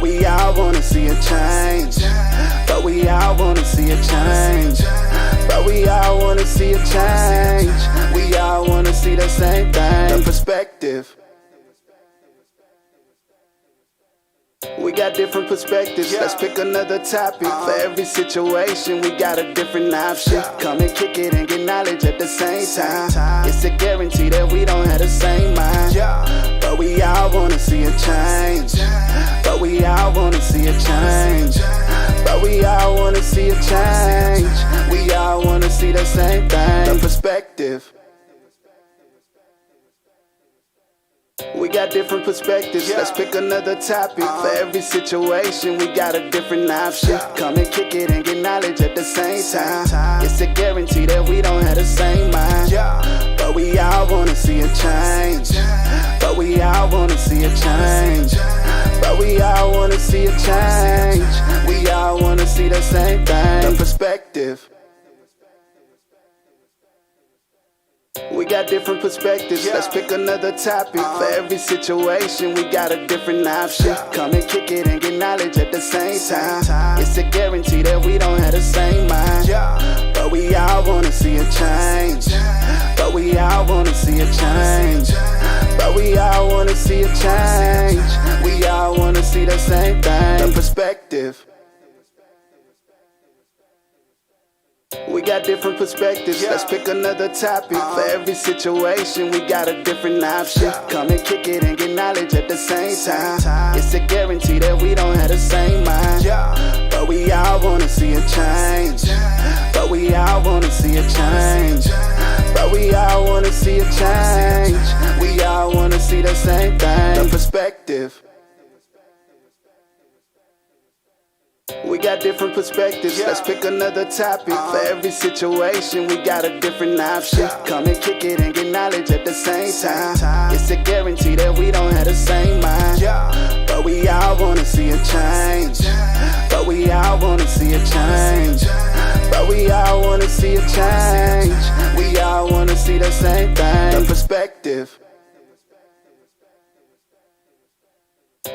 But we all wanna see a change. But we all wanna see a change. But we all wanna see a change. We all wanna see the same thing. The perspective. We got different perspectives, let's pick another topic. For every situation, we got a different option. Come and kick it and get knowledge at the same time. It's a guarantee that we don't have the same mind. But we all wanna see a change. But we all wanna see a change. But we all wanna see a change. We all wanna see the same thing. The perspective. We got different perspectives, let's pick another topic. For every situation, we got a different option. Come and kick it and get knowledge at the same time. It's a guarantee that we don't have the same mind. But we all wanna see a change. But we all wanna see a change. But we all wanna see a change. We all wanna see the same thing. The perspective. We got different perspectives, let's pick another topic. For every situation, we got a different option. Come and kick it and get knowledge at the same time. It's a guarantee that we don't have the same mind. But we all wanna see a change. But we all wanna see a change. But we all wanna see a change. We all wanna see the same thing. The perspective. We got different perspectives, let's pick another topic. For every situation, we got a different option. Come and kick it and get knowledge at the same time. It's a guarantee that we don't have the same mind. But we all wanna see a change. But we all wanna see a change. But we all wanna see a change. We all wanna see the same thing. The perspective. We got different perspectives, let's pick another topic. For every situation, we got a different option. Come and kick it and get knowledge at the same time. It's a guarantee that we don't have the same mind. But we all wanna see a change. But we all wanna see a change. But we all wanna see a change. We all wanna see the same thing. The perspective.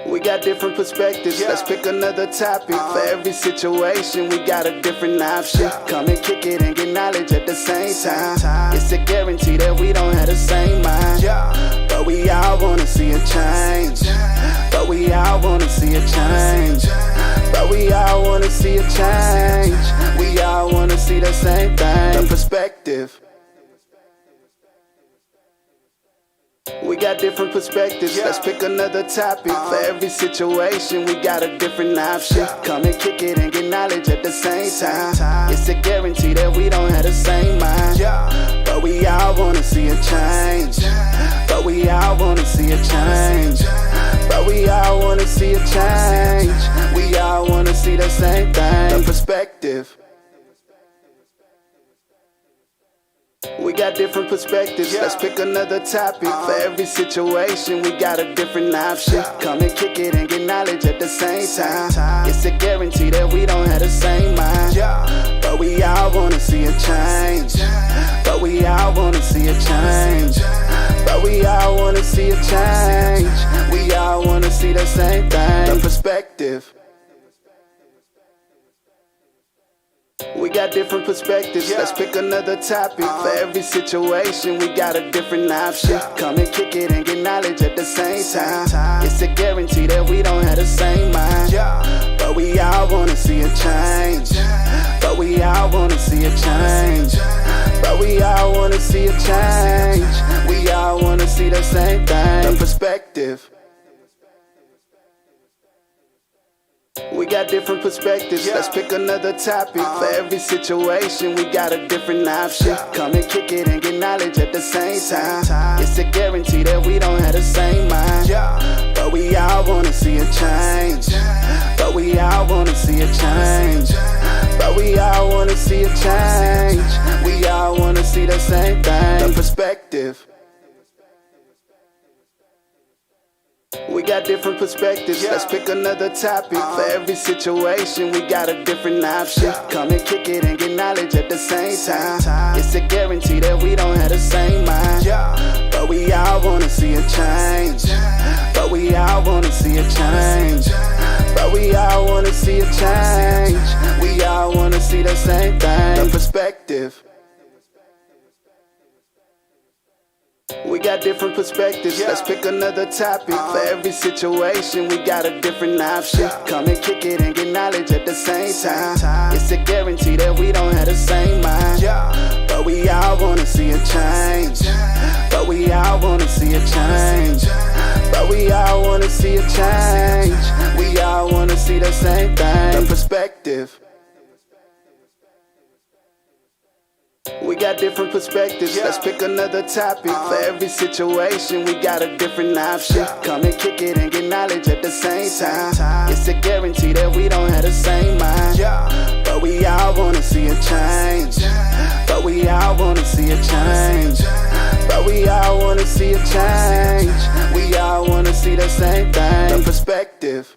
We got different perspectives, let's pick another topic. For every situation, we got a different option. Come and kick it and get knowledge at the same time. It's a guarantee that we don't have the same mind. But we all wanna see a change. But we all wanna see a change. But we all wanna see a change. We all wanna see the same thing. The perspective. We got different perspectives, let's pick another topic. For every situation, we got a different option. Come and kick it and get knowledge at the same time. It's a guarantee that we don't have the same mind. But we all wanna see a change. But we all wanna see a change. But we all wanna see a change. We all wanna see the same thing. The perspective. We got different perspectives, let's pick another topic. For every situation, we got a different option. Come and kick it and get knowledge at the same time. It's a guarantee that we don't have the same mind. But we all wanna see a change. But we all wanna see a change. But we all wanna see a change. We all wanna see the same thing. The perspective. We got different perspectives, let's pick another topic. For every situation, we got a different option. Come and kick it and get knowledge at the same time. It's a guarantee that we don't have the same mind. But we all wanna see a change. But we all wanna see a change. But we all wanna see a change. We all wanna see the same thing. The perspective. We got different perspectives, let's pick another topic. For every situation, we got a different option. Come and kick it and get knowledge at the same time. It's a guarantee that we don't have the same mind. But we all wanna see a change. But we all wanna see a change. But we all wanna see a change. We all wanna see the same thing. The perspective. We got different perspectives, let's pick another topic. For every situation, we got a different option. Come and kick it and get knowledge at the same time. It's a guarantee that we don't have the same mind. But we all wanna see a change. But we all wanna see a change. But see a change. We all wanna see the same thing. The perspective. We got different perspectives, let's pick another topic. For every situation, we got a different option. Come and kick it and get knowledge at the same time. It's a guarantee that we don't have the same mind. But we all wanna see a change. But we all wanna see a change. But we all wanna see a change. We all wanna see the same thing. The perspective. We got different perspectives, let's pick another topic. For every situation, we got a different option. Come and kick it and get knowledge at the same time. It's a guarantee that we don't have the same mind. But we all wanna see a change. But we all wanna see a change. But we all wanna see a change. We all wanna see the same thing. The perspective.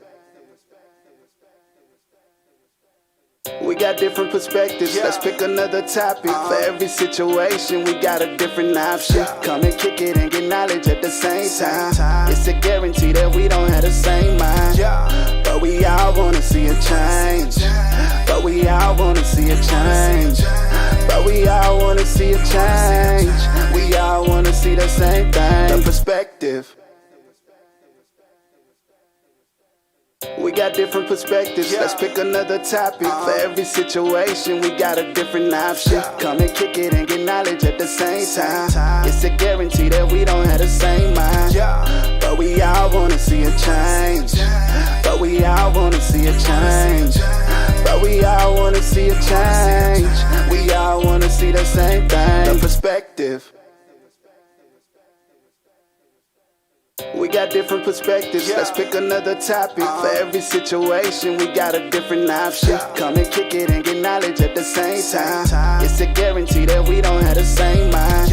We got different perspectives, let's pick another topic. For every situation, we got a different option. Come and kick it and get knowledge at the same time. It's a guarantee that we don't have the same mind. But we all wanna see a change. But we all wanna see a change. But we all wanna see a change. We all wanna see the same thing. The perspective. We got different perspectives, let's pick another topic. For every situation, we got a different option. Come and kick it and get knowledge at the same time. It's a guarantee that we don't have the same mind. But we all wanna see a change. But we all wanna see a change. But we all wanna see a change. We all wanna see the same thing. The perspective. We got different perspectives, let's pick another topic. For every situation, we got a different option. Come and kick it and get knowledge at the same time. It's a guarantee that we don't have the same mind.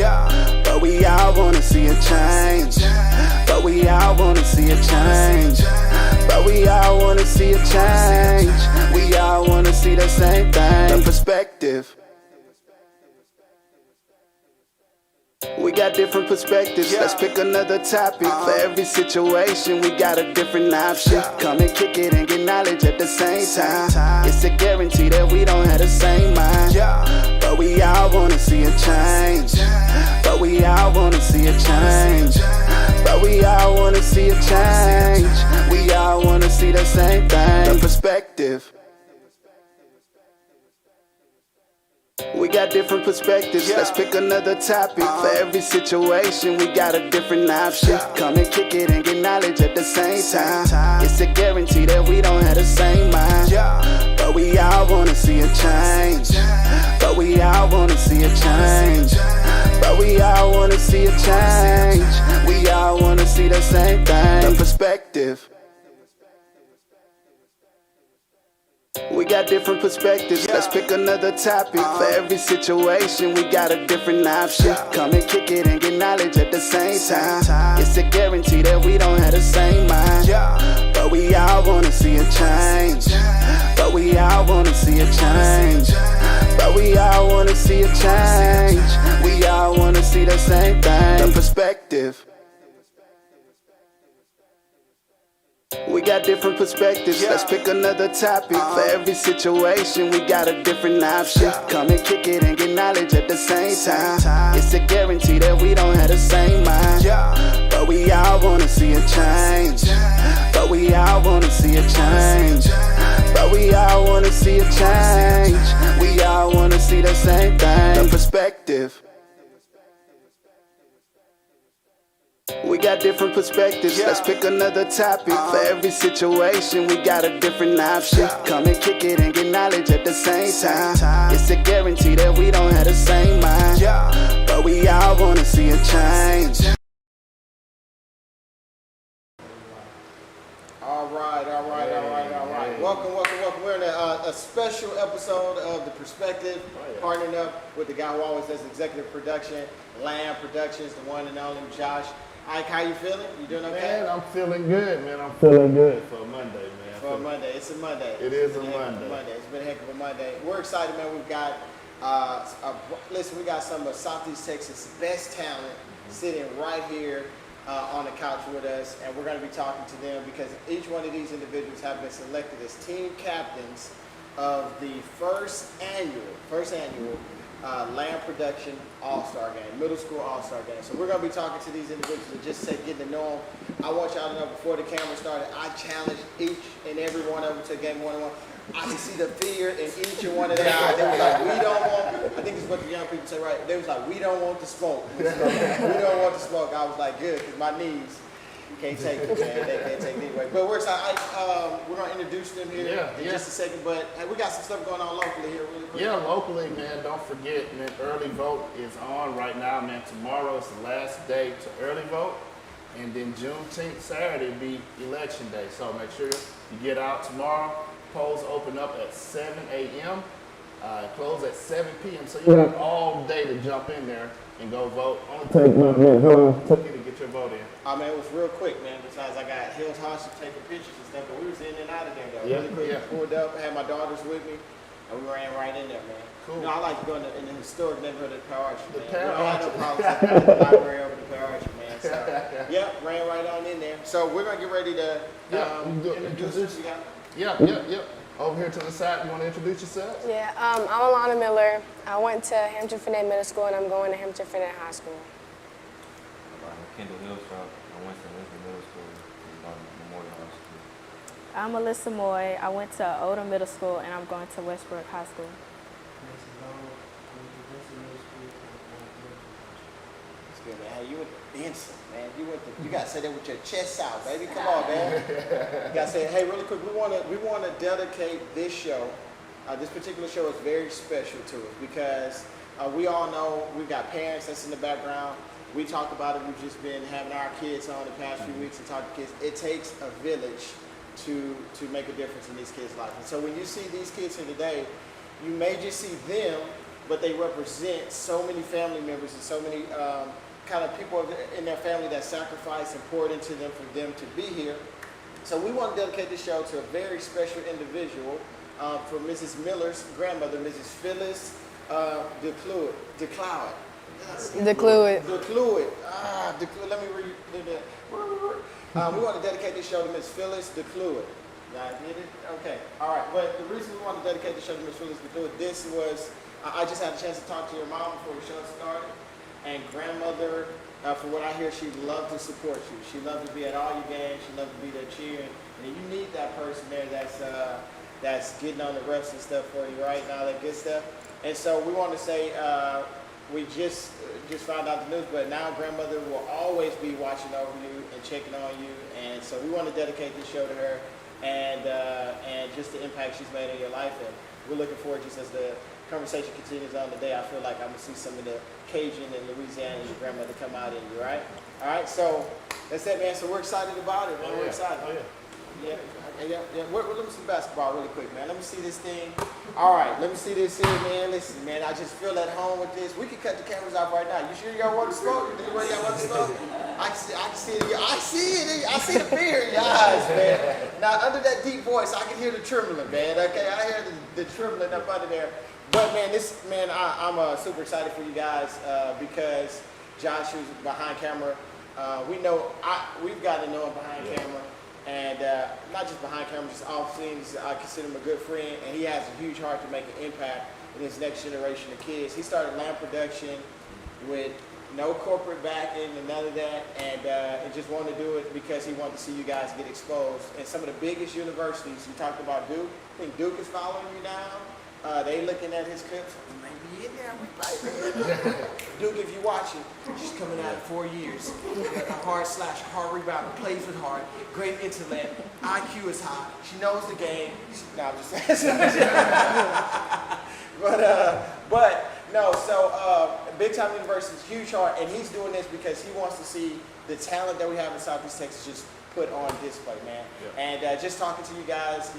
But we all wanna see a change. But we all wanna see a change. But we all wanna see a change. We all wanna see the same thing. The perspective. We got different perspectives, let's pick another topic. For every situation, we got a different option. Come and kick it and get knowledge at the same time. It's a guarantee that we don't have the same mind. But we all wanna see a change. But we all wanna see a change. But we all wanna see a change. We all wanna see the same thing. The perspective. We got different perspectives, let's pick another topic. For every situation, we got a different option. Come and kick it and get knowledge at the same time. It's a guarantee that we don't have the same mind. But we all wanna see a change. But we all wanna see a change. But we all wanna see a change. We all wanna see the same thing. The perspective. We got different perspectives, let's pick another topic. For every situation, we got a different option. Come and kick it and get knowledge at the same time. It's a guarantee that we don't have the same mind. But we all wanna see a change. But we all wanna see a change. But we all wanna see a change. We all wanna see the same thing. The perspective. We got different perspectives, let's pick another topic. For every situation, we got a different option. Come and kick it and get knowledge at the same time. It's a guarantee that we don't have the same mind. But we all wanna see a change. But we all wanna see a change. But we all wanna see a change. We all wanna see the same thing. The perspective. We got different perspectives, let's pick another topic. For every situation, we got a different option. Come and kick it and get knowledge at the same time. It's a guarantee that we don't have the same mind. But we all wanna see a change. All right. Welcome. We're in a special episode of The Perspective, partnering up with the guy who always does executive production, Lamb Productions, the one and only Josh. Ike, how you feeling? You doing okay? Man, I'm feeling good, man. I'm feeling good for a Monday, man. For a Monday. It's a Monday. It is a Monday. It's been a heck of a Monday. We're excited, man. We've got, listen, we got some of Southeast Texas' best talent sitting right here on the couch with us, and we're going to be talking to them because each one of these individuals have been selected as team captains of the first annual Lamb Production All-Star Game, middle school All-Star Game. So we're going to be talking to these individuals and just getting to know them. I want y'all to know before the camera started, I challenged each and every one of them to a game one-on-one. I can see the fear in each and one of their eyes. They was like, we don't want, I think it's what the young people say, right? They was like, we don't want the smoke. We don't want the smoke. I was like, good, because my knees can't take it, man. They can't take it anyway. But we're excited. We're going to introduce them here in just a second. But hey, we got some stuff going on locally here really quick. Yeah, locally, man, don't forget, man, early vote is on right now, man. Tomorrow is the last day to early vote. And then Juneteenth, Saturday, will be election day. So make sure you get out tomorrow. Polls open up at 7 a.m., close at 7 p.m. So you have all day to jump in there and go vote. Only take 1 minute to get your vote in. Oh man, it was real quick, man. Besides, I got Hills Hostage taking pictures and stuff, but we was in and out of there though. Really quick, pulled up, had my daughters with me, and we ran right in there, man. Cool. You know, I like to go in the historic neighborhood of the Power Archer, man. Power I had no problem taking the library over the Power Archer, man. So, ran right on in there. So we're gonna get ready to introduce you guys. Yep. Over here to the side, you want to introduce yourself? Yeah, I'm Alana Miller. I went to Hampton Finette Middle School, and I'm going to Hampton Finette High School. I'm Kendall Hillstrop. I went to Lincoln Middle School and Memorial High School. I'm Alyssa Moy. I went to Odom Middle School, and I'm going to Westbrook High School. That's good, man. Hey, you went to Benson, man. You got to say that with your chest out, baby. Come on, man. You got to say, hey, really quick, we want to dedicate this show. This particular show is very special to us because we all know we've got parents that's in the background. We talked about it. We've just been having our kids on the past few weeks and talking to kids. It takes a village to make a difference in these kids' lives. And so when you see these kids here today, you may just see them, but they represent so many family members and so many kind of people in their family that sacrificed and poured into them for them to be here. So we want to dedicate this show to a very special individual for Mrs. Miller's grandmother, Mrs. Phyllis DeCluid. Let me read that. We want to dedicate this show to Miss Phyllis DeCluid. Y'all get it? Okay. All right. But the reason we want to dedicate the show to Miss Phyllis DeCluid, this was, I just had a chance to talk to your mom before the show started. And grandmother, from what I hear, she loved to support you. She loved to be at all your games. She loved to be there cheering. And you need that person there that's getting on the refs and stuff for you, right? And all that good stuff. And so we want to say, we just found out the news, but now grandmother will always be watching over you and checking on you. And so we want to dedicate this show to her and just the impact she's made in your life. And we're looking forward, just as the conversation continues on today, I feel like I'm going to see some of the Cajun and Louisiana and your grandmother come out in you, right? All right, so that's it, man. So we're excited about it, man. We're excited. Yeah. Let me see basketball really quick, man. Let me see this thing. All right, let me see this here, man. Listen, man, I just feel at home with this. We can cut the cameras off right now. You sure y'all want to smoke? Anybody y'all want to smoke? I can see it. I see the fear in your eyes, man. Now, under that deep voice, I can hear the trembling, man. Okay, I hear the trembling up under there. But man, I'm super excited for you guys because Josh, who's behind camera, we've gotten to know him behind camera. And not just behind camera, just off scenes. I consider him a good friend, and he has a huge heart to make an impact in his next generation of kids. He started Lamb Production with no corporate backing and none of that, and just wanted to do it because he wanted to see you guys get exposed. And some of the biggest universities, you talked about Duke. I think Duke is following you now. They looking at his clips. We might be in there. We might be in there. Duke, if you're watching, she's coming out in 4 years. Hard rebounder, plays with heart, great intellect, IQ is high. She knows the game. No, I'm just saying. But no. So Big Time University's huge heart, and he's doing this because he wants to see the talent that we have in Southeast Texas just put on display, man. Yeah. And just talking to you guys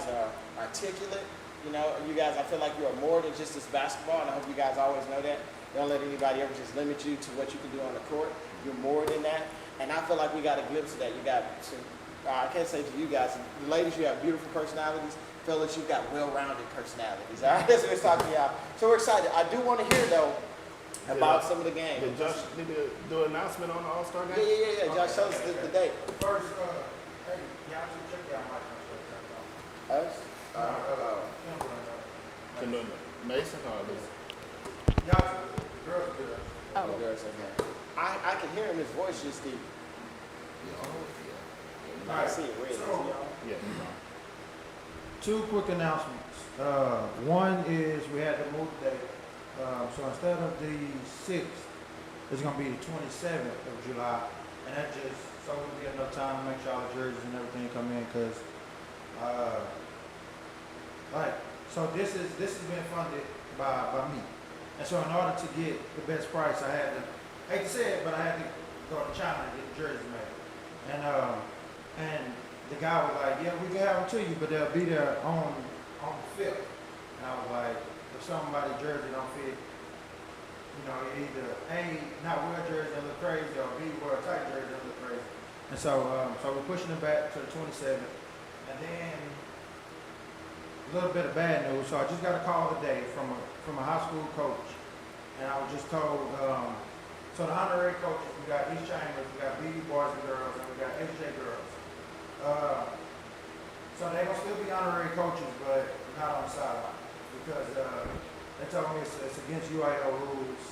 are articulate. You know, you guys, I feel like you are more than just this basketball, and I hope you guys always know that. Don't let anybody ever just limit you to what you can do on the court. You're more than that. And I feel like we got a glimpse of that. You got some, I can't say to you guys, ladies, you have beautiful personalities. Fellas, you've got well-rounded personalities. All right, that's what we're talking about. So we're excited. I do want to hear, though, about some of the games. Did Josh need to do an announcement on the All-Star game? Yeah. Josh, show us the date. First, hey, y'all should check out my concert. Us? To Mason or this? Y'all, girls do that. Oh, I can hear him. His voice just deep. I see it red. Yeah. Two quick announcements. One is we had to move the date. So instead of the 6th, it's going to be the 27th of July. And that just, so we'll get enough time to make sure all the jerseys and everything come in because, so this has been funded by me. And so in order to get the best price, I had to, I hate to say it, but I had to go to China and get the jerseys made. And the guy was like, yeah, we can have them to you, but they'll be there on the 5th. And I was like, if somebody's jersey don't fit, you know, either A, not wear a jersey and look crazy, or B, wear a tight jersey and look crazy. And so we're pushing it back to the 27th. And then a little bit of bad news. So I just got a call today from a high school coach. And I was just told, so the honorary coaches, we got East Chambers, we got BD boys and girls, and we got HJ girls. So they're going to still be honorary coaches, but not on the sideline. Because they told me it's against UIL rules,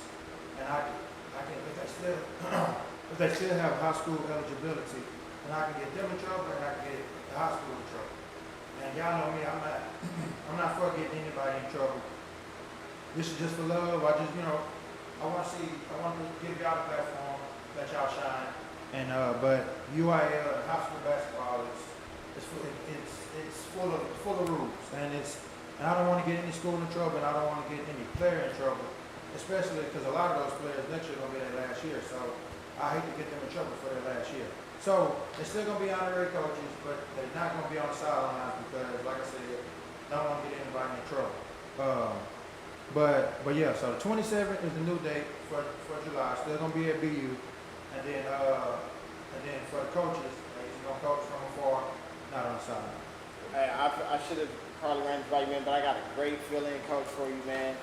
and I can if they still have high school eligibility, and I can get them in trouble, and I can get the high school in trouble. And y'all know me, I'm not for getting anybody in trouble. This is just for love. I want to give y'all the platform, let y'all shine. And but UIL and high school basketball it's full of rules, and I don't want to get any school in trouble, and I don't want to get any player in trouble, especially because a lot of those players next year are going to be their last year. So I hate to get them in trouble for their last year. So they're still going to be honorary coaches, but they're not going to be on the sidelines because, like I said, I don't want to get anybody in trouble. But yeah, so the 27th is the new date for July. Still gonna be at BU, and then for the coaches, he's gonna coach from afar, not on the sideline. Hey, I should have probably ran this by you, man, but I got a great feeling, coach, for you, man.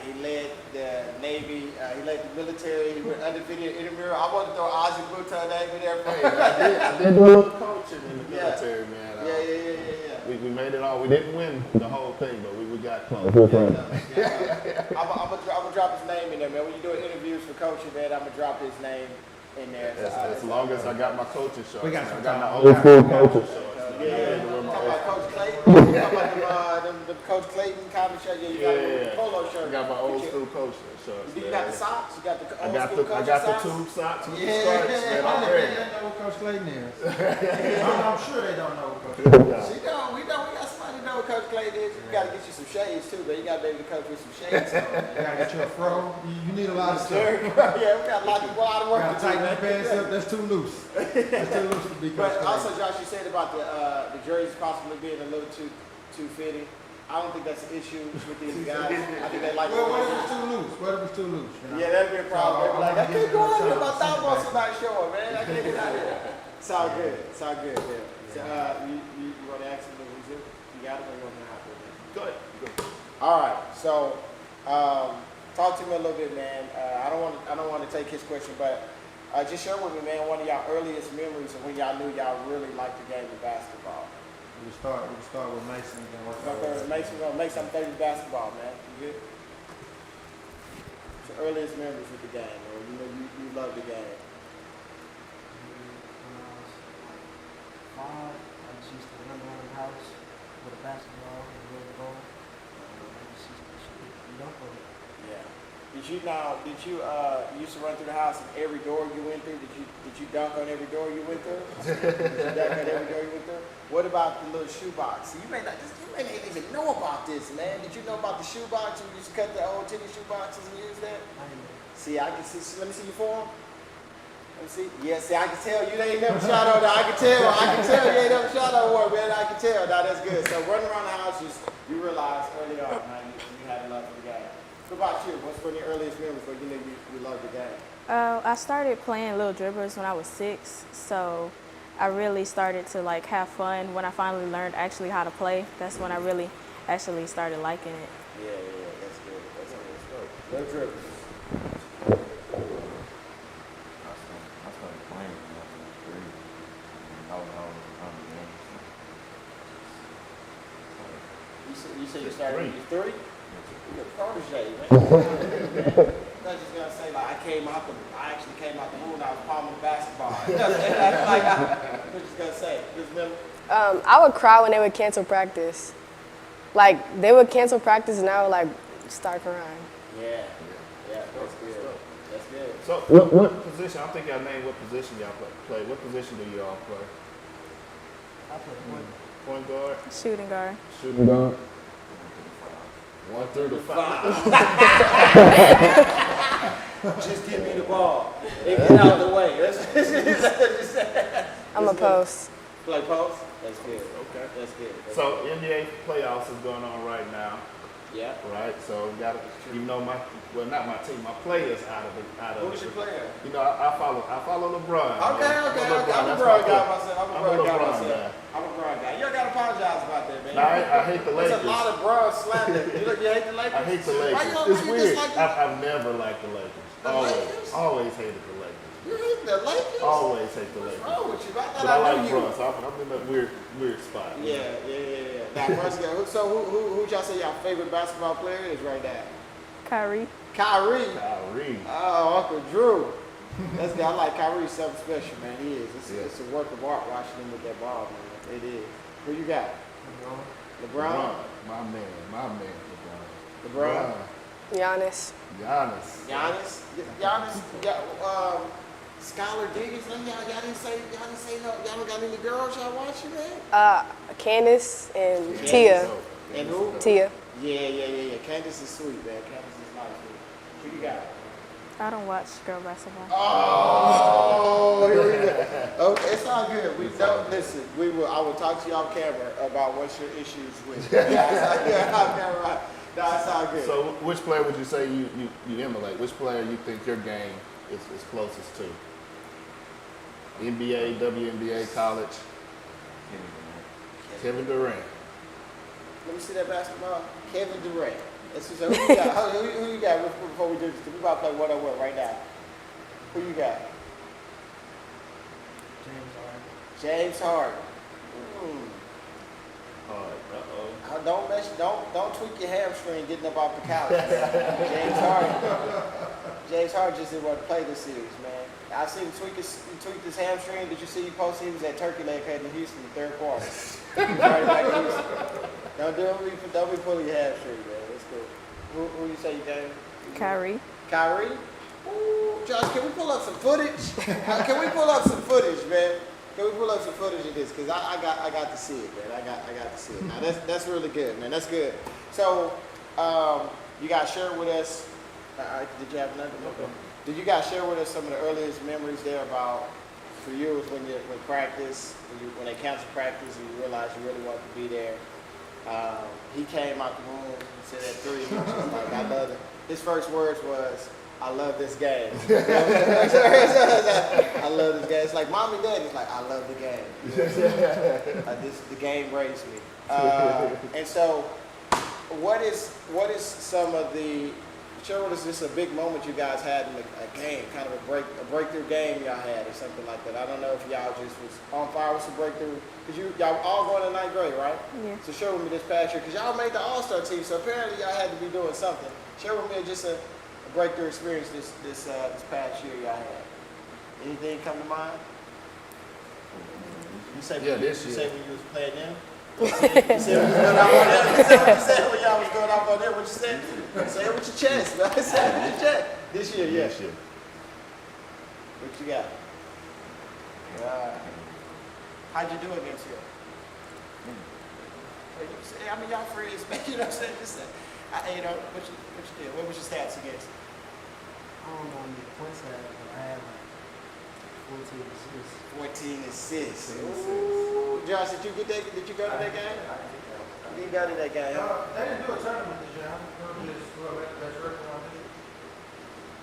He led the Navy, he led the military, he went undefeated intramural. I want to throw Ozzy Buta Navy there. I did do a little coaching in the military, man. Yeah. We made it all. We didn't win the whole thing, but we got close. I'm gonna drop his name in there, man. When you do interviews for coaching, man, I'm gonna drop his name in there. As long as I got my coaching shorts. We got some I got my time. old school coaching shorts. Yeah. Talking about Coach Clayton. Talking about the Coach Clayton kind of shirt. Yeah, you got the polo shirt. I got my old school coaching shorts. You got the socks? You got the I old got school the coaching socks? tube socks with the Yeah. stripes, man. I'm ready. They know what Coach Clayton is. I'm sure they don't know what Coach Clayton is. We got somebody who know what Coach Clayton is. You got to get you some shades too, but you got to be able to coach with some shades on, man. You gotta get you a fro. You need a lot of stuff. Yeah, we got a lot of work Gotta to do, tighten man. the pants up. That's too loose. That's too loose to be Coach But also, Clayton. Josh, you said about the jerseys possibly being a little too fitting. I don't think that's an issue with these guys. I think they like. Well, what if it's too loose? What if it's too loose? You know? Yeah, that'd be a problem. They'd be like, I I'm can't gonna go give out it here. a My shot. thigh muscles not showing, man. I can't get out here. It's all good. It's all good. Yeah. So, you want to ask him to resume? You got it, or you want me to hop in there? Go ahead. All right. So, talk to me a little bit, man. I don't want to take his question, but just share with me, man, one of y'all earliest memories of when y'all knew y'all really liked the game of basketball. We start with Mason and then work our way back. Makes something favorite basketball, man. You good? What's your earliest memories with the game, or you know you love the game? When I was 5, I just used to run around the house with a basketball and roll the ball. I just used to shoot and dunk on it. Yeah. Did you used to run through the house and every door you went through? Did you dunk on every door you went through? Did you dunk on every door you went through? What about the little shoebox? You may not even know about this, man. Did you know about the shoebox? You used to cut the old tennis shoe boxes and use that? I didn't know. See, I can see. Let me see your form. Let me see. Yeah, see, I can tell you ain't never shot on that. I can tell you ain't never shot on one, man. I can tell. Now that's good. So running around the house, you realize early on, man, you had a love for the game. What about you? What's one of your earliest memories where you knew you loved the game? I started playing Little Dribblers when I was 6, so I really started to like have fun when I finally learned actually how to play. That's when I really actually started liking it. Yeah, that's good. That's good. No dribbles. I started playing when I was like 3. And I was always on the game. You say you started when you were 3? You're a protege, man. I was just gonna say, like, I actually came out the room and I was palming the basketball. You know what I'm saying? Like, I was just gonna say, Ms. Miller. I would cry when they would cancel practice. Like, they would cancel practice and I would, like, start crying. Yeah, that's good. That's good. So what position? I think y'all named what position y'all play. What position do y'all play? I play point. Point guard, Shooting guard. shooting guard. 1 through the 5. Just give me the ball and get out the way. That's I'm a post. Play post? That's good. Okay. That's good. That's So NBA playoffs is going on right now, good. Yeah. right? So we got to, you know, not my team, my players out of Who's your player? You know, I follow LeBron. Okay. man. I'm a That's LeBron my guy boy. myself. I'm a I'm a LeBron guy LeBron myself. guy. I'm a LeBron guy. You don't gotta apologize about that, man. No, I hate the There's Lakers. a lot of bros slander. You hate the Lakers? I hate the Why Lakers. you It's weird. dislike them? I've never liked the Lakers. The Lakers? Always hated the Lakers. You hate the Lakers? Always hate the What's Lakers. wrong with you? But I I know like you. Bron, so I'm in that weird spot. Yeah. Now, first of all, so who y'all say y'all favorite basketball player is right now? Kyrie. Kyrie. Kyrie. Oh, Uncle Drew. That's good. I like Kyrie. Something special, man. He is. It's a work of art watching him with that ball, man. It is. Who you got? LeBron. My man, LeBron. LeBron. Giannis. Giannis. Giannis. Skylar Diggins. Y'all didn't say no. Y'all don't got any girls y'all watching, man? Candace and Tia. And who? Tia. Yeah. Candace is sweet, man. Candace is nice. Who you got? I don't watch girl basketball. Oh, here we go. Okay, it's all good. We don't listen. I will talk to you off camera about what's your issues with. Right. No, it's all good. So, which player would you say you emulate? Which player you think your game is closest to? NBA, WNBA, college? Kevin Durant. Let me see that basketball. Kevin Durant. Let's see. So who you got? Who you got before we do this? We about to play 1-on-1 right now. Who you got? James Harden. Don't tweak your hamstring getting up off the couch, man. James Harden just didn't want to play this series, man. I seen him tweak his hamstring. Did you see he posted? He was at Turkey Leg Head in Houston the third quarter. Right back in Houston. Don't be pulling your hamstring, man. That's cool. Who you say you got? Kyrie. Kyrie? Ooh, Josh, can we pull up some footage? Can we pull up some footage, man? Can we pull up some footage of this? Because I got to see it, man. I got to see it. Now that's really good, man. That's good. So you guys share with us. Did you have another? Okay. Did you guys share with us some of the earliest memories there about for you was when practice, when they canceled practice and you realized you really wanted to be there? He came out the room and said at 3, he was just like, I love it. His first words was, I love this game. I love this game. It's like mom and dad. It's like I love the game. The game raised me. And so, what is some of the? Share with us just a big moment you guys had in a game, kind of a breakthrough game y'all had or something like that. I don't know if y'all just was on fire with some breakthrough because y'all all going to 9th grade, right? Yeah. So share with me this past year because y'all made the All-Star team. So apparently y'all had to be doing something. Share with me just a breakthrough experience this past year y'all had. Anything come to mind? You say this year. You say when you was playing them? You said what you said when y'all was going off on there. What you said? Say it with your chest, man. Say it with your chest. This year, yeah. This year. What you got? How'd you do against him? I mean, y'all friends, man. You know what I'm saying? Just, you know, what you did? What was your stats against? I don't know how many points I had, but I had like 14 14 assists. assists. Ooh. Josh, did you go to that game? You didn't go to that game, huh? They didn't do a tournament this year. I'm going to just that's record on this.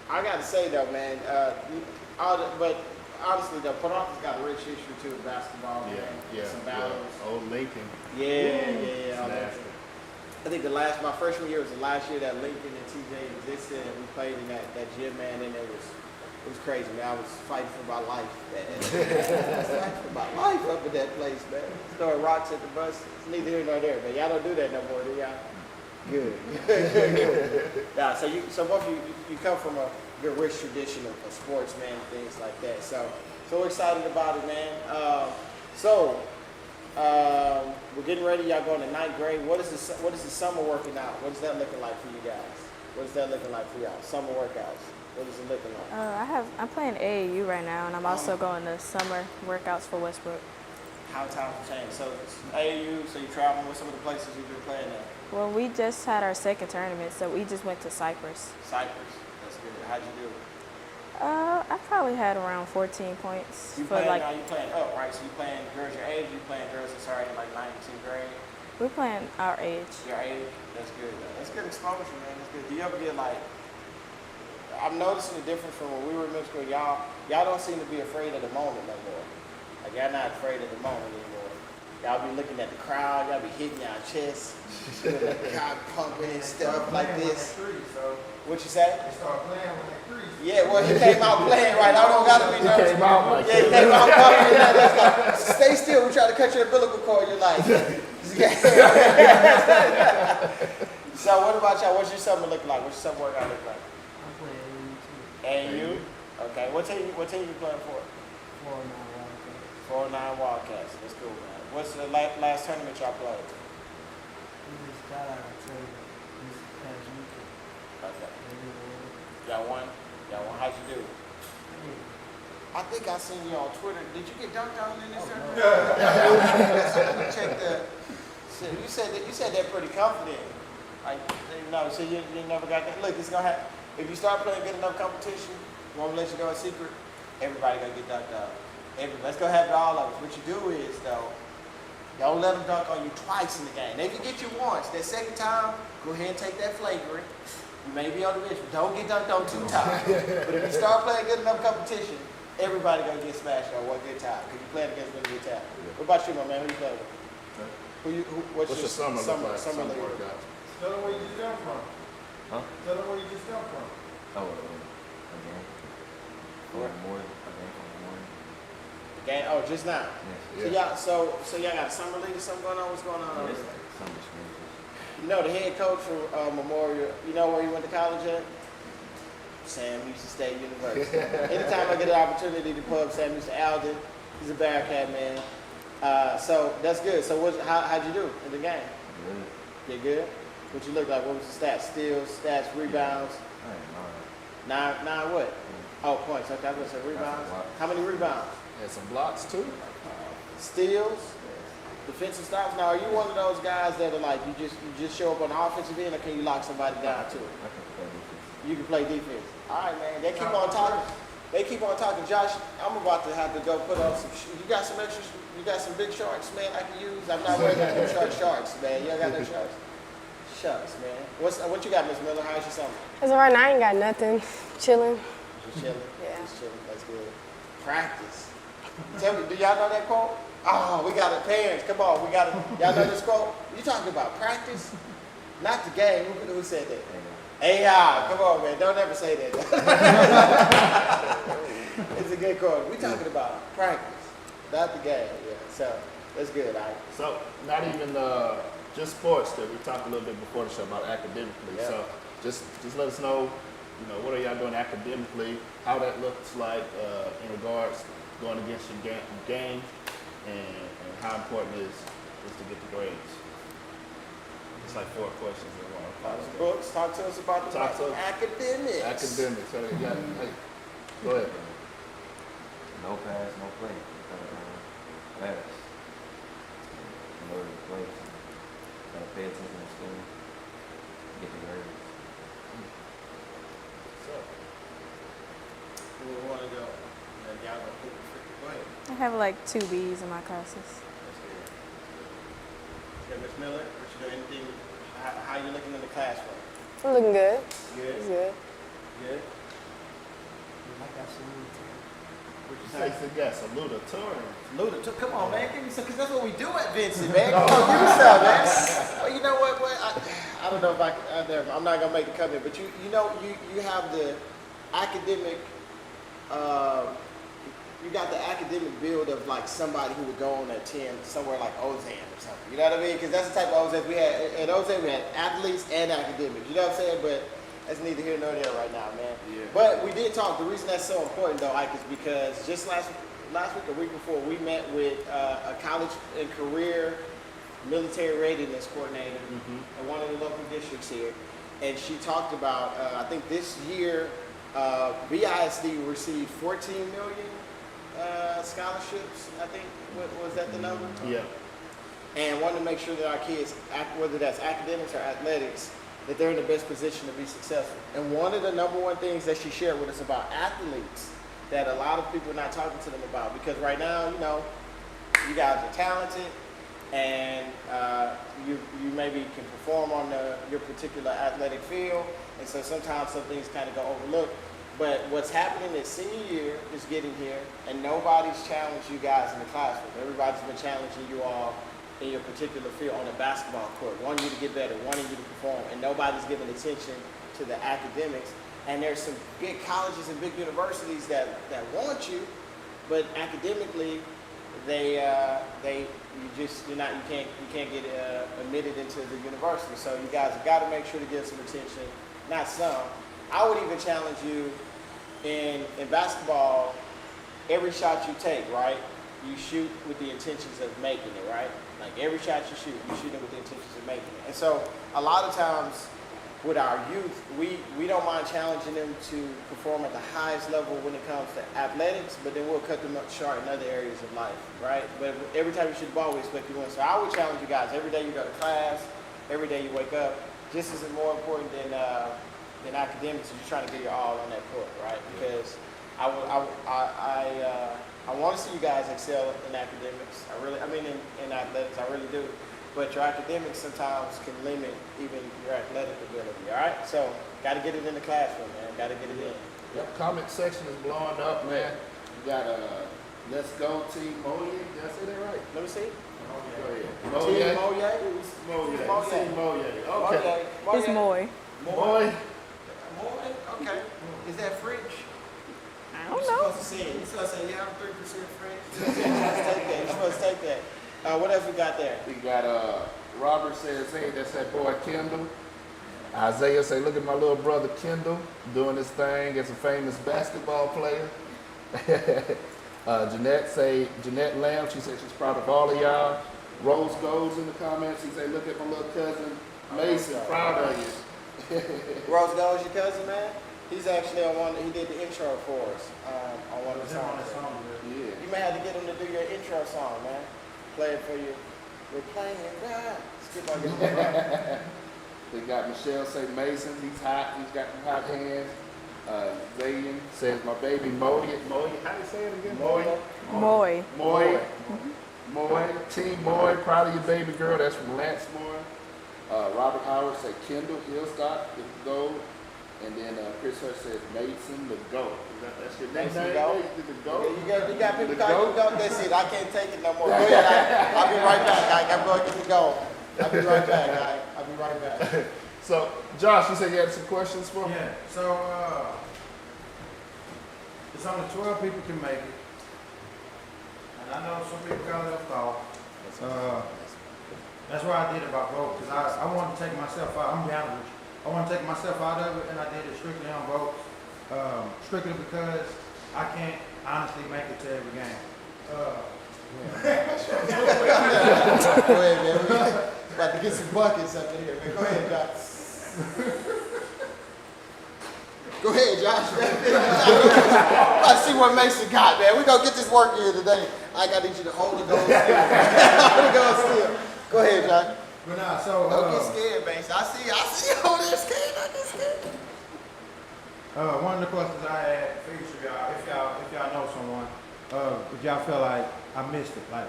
I got to say though, man, but honestly though, Port-Arthur's got a rich history too of basketball. Yeah. Some battles. Old Lincoln. Yeah. Nasty. I think my freshman year was the last year that Lincoln and TJ existed, and we played in that gym, man, and it was crazy, man. I was fighting for my life, man. I was fighting for my life up in that place, man. Throwing rocks at the bus. It's neither here nor there, but y'all don't do that no more, do y'all? Good. Yeah, so both of you come from a good rich tradition of sports, man, and things like that. So excited about it, man. We're getting ready. Y'all going to ninth grade. What is the summer working out? What is that looking like for you guys? What is that looking like for y'all? Summer workouts. What is it looking like? I'm playing AAU right now, and I'm also going to summer workouts for Westbrook. How times have changed. So AAU. So you traveling with some of the places you've been playing at? Well, we just had our second tournament, so we just went to Cyprus. Cyprus. That's good. How'd you do? I probably had around 14 points. You playing up, right? So you playing girls your age? You playing girls that's already like 9th, 10th grade? We're playing our age. Your age? That's good. That's good exposure, man. That's good. Do you ever get like? I'm noticing the difference from when we were in middle school. Y'all don't seem to be afraid of the moment no more. Like y'all not afraid of the moment anymore. Y'all be looking at the crowd. Y'all be hitting y'all chest, God pumping and stuff like this. What you say? They start playing when they crease. Yeah, well, he came out playing right. I don't gotta be nervous. He came out like he came out pumping. Like, stay still. We try to cut your umbilical cord. You're like. So what about y'all? What's your summer look like? What's your summer workout look like? I'm playing AAU too. AAU? Okay. What team you playing for? 4-9 Wildcats. 409 Wildcats. That's cool, man. What's the last tournament y'all played? We just got out of trade this past weekend. Okay. And we won. Y'all won? How'd you do? I think I seen you on Twitter. Did you get dunked on in this tournament? Let me check the. So you said that pretty confident. Like, no, so you never got that. Look, it's gonna happen. If you start playing good enough competition, won't let you go in secret. Everybody gonna get dunked on. That's gonna happen to all of us. What you do is though, don't let them dunk on you twice in the game. They can get you once. That second time, go ahead and take that flagrant. You may be on the bench, but don't get dunked on 2 times. But if you start playing good enough competition, everybody gonna get smashed on one good time because you're playing against one good time. What about you, my man? Who you playing with? What's your summer look like? Summer league? workout. Tell them where you just come from. Huh? Tell them where you just come from. Oh, again. From the morning. Again, from the morning. Game? Oh, just now. Yeah. So y'all got a summer league or something going on? What's going on over It's there? like summer scrimmages. You know the head coach for Memorial. You know where he went to college at? Sam Houston State University. Anytime I get an opportunity to pub Sam Houston Alden, he's a Bearcat man. So that's good. So how'd you do in the game? Good. You good? What you look like? What was the stats? Steals, stats, rebounds. I ain't know. Nine what? Oh, points. Okay, I was gonna say rebounds. How many rebounds? And some blocks too. Steals, defensive stops. Now, are you one of those guys that are like you just show up on the offensive end, or can you lock somebody down too? I can play defense. You can play defense. All right, man. They keep on talking. They keep on talking. Josh, I'm about to have to go put on some. You got some extra? You got some big sharks, man? I can use. I'm not wearing no sharks, man. You got no sharks. Shucks, man. What you got, Miss Miller? How's your summer? As of right now, I ain't got nothing. Chilling. Just chilling. Yeah. Just chilling. That's good. Practice. Tell me, do y'all know that quote? Oh, we got it. Parents, come on. We got it. Y'all know this quote? You talking about practice? Not the game. Who said that? AI. Come on, man. Don't ever say that. It's a good quote. We talking about practice, not the game. Yeah. So that's good. All right. So not even just sports. That we talked a little bit before the show about academically. Yeah. So just let us know. What are y'all doing academically? How that looks like in regards going against your game, and how important it is to get the grades. It's like 4 questions in one. Brooks, talk to us about the academics. Academics. So hey, go ahead. No pass, no play. Pass. In order to play, gotta pay attention to school. Get the grades. So, who want to go? Y'all go ahead. I have like 2 B's in my classes. That's good. Yeah, Ms. Miller, what you doing? Anything? How you looking in the classroom? I'm looking good. Good. It's good. Good. I got some new too. What you Say say? yes, salutatorian. Luda, come on, man. Give me some, because that's what we do at Vincent, man. Come on, give me some, man. Well, you know what? know if I'm not gonna make the covenant, but you have the academic, you got the academic build of like somebody who would go on at 10 somewhere like Ozan or something. You know what I mean? Because that's the type of Ozan we had. At Ozan we had athletes and academics. You know what I'm saying? But that's neither here nor there right now, man. Yeah. But we did talk. The reason that's so important though, Ike, is because just last week or week before, we met with a college and career military readiness coordinator in one of the local districts here, and she talked about I think this year BISD received 14 million scholarships. I think was that the number? Yeah. And wanted to make sure that our kids, whether that's academics or athletics, that they're in the best position to be successful. And one of the number one things that she shared with us about athletes that a lot of people are not talking to them about, because right now, you guys are talented and you maybe can perform on your particular athletic field, and so sometimes some things kind of go overlooked. But what's happening is senior year is getting here, and nobody's challenged you guys in the classroom. Everybody's been challenging you all in your particular field on the basketball court, wanting you to get better, wanting you to perform, and nobody's giving attention to the academics. And there's some big colleges and big universities that want you, but academically, you can't get admitted into the university. So you guys have got to make sure to give some attention. Not some. I would even challenge you in basketball. Every shot you take, right? You shoot with the intentions of making it, right? Like every shot you shoot it with the intentions of making it. And so a lot of times with our youth, we don't mind challenging them to perform at the highest level when it comes to athletics, but then we'll cut them up short in other areas of life, right? But every time you shoot the ball, we expect you to win. So I would challenge you guys, every day you go to class, every day you wake up, just as more important than academics, you're trying to get your all on that court, right? Because I want to see you guys excel in academics. In athletics, I really do. But your academics sometimes can limit even your athletic ability, all right? So, got to get it in the classroom, man. Got to get it in. Yep, comment section is blowing up, man. You got Let's Go Team Moye. Did I say that right? Let me see. Go ahead. Team Moye? Moye. Team Moye. Okay. It's Moy. Moye. Moye? Okay. Is that French? I don't You're know. supposed to say it. You're supposed to say, yeah, I'm 3% French. You're supposed to take that. What else we got there? We got Robert says, hey, that's that boy Kendall. Isaiah say, look at my little brother Kendall doing his thing as a famous basketball player. Jeanette Lamb, she said she's proud of all of y'all. Rose goes in the comments. She say, look at my little cousin Mason, proud of you. Rose Gold's your cousin, man? He's actually on one, he did the intro for us on one of the songs. Yeah. You may have to get him to do your intro song, man. Play it for you. We're playing right. Skip on your They got Michelle say Mason, he's hot, he's got them hot hands. Zayn says my baby Moye. Moye, how do you say it again? Moye. Moy. Moye. Moye. Team Moye, proud of your baby girl. That's from Lance Moore. Robert Howard said Kendall Hillstock, the gold. And then Chris Hurst says Mason the GOAT. That's your Mason name? the GOAT? The GOAT? You got people The calling you GOAT? GOAT. That's it. I can't take it no more. Go ahead. I'll be right back. I'm going to get the GOAT. I'll be right back. I'll be right back. So, Josh, you said you had some questions for me? Yeah, so it's only 12 people can make it. And I know some people got left off. That's why I did it by vote, because I wanted to take myself out. I'm down with you. I want to take myself out of it, and I did it strictly on votes. Strictly because I can't honestly make it to every game. Go ahead, man. We're about to get some buckets up in here, man. Go ahead, Josh. Go ahead, Josh. Let's see what Mason got, man. We're going to get this work here today. I need you to hold it on still. Hold it on still. Go ahead, Josh. But nah, so Don't get scared, Mason. I see you over there scared. Don't get scared. one of the questions I had for each of y'all, if y'all know someone, if y'all feel like I missed it, like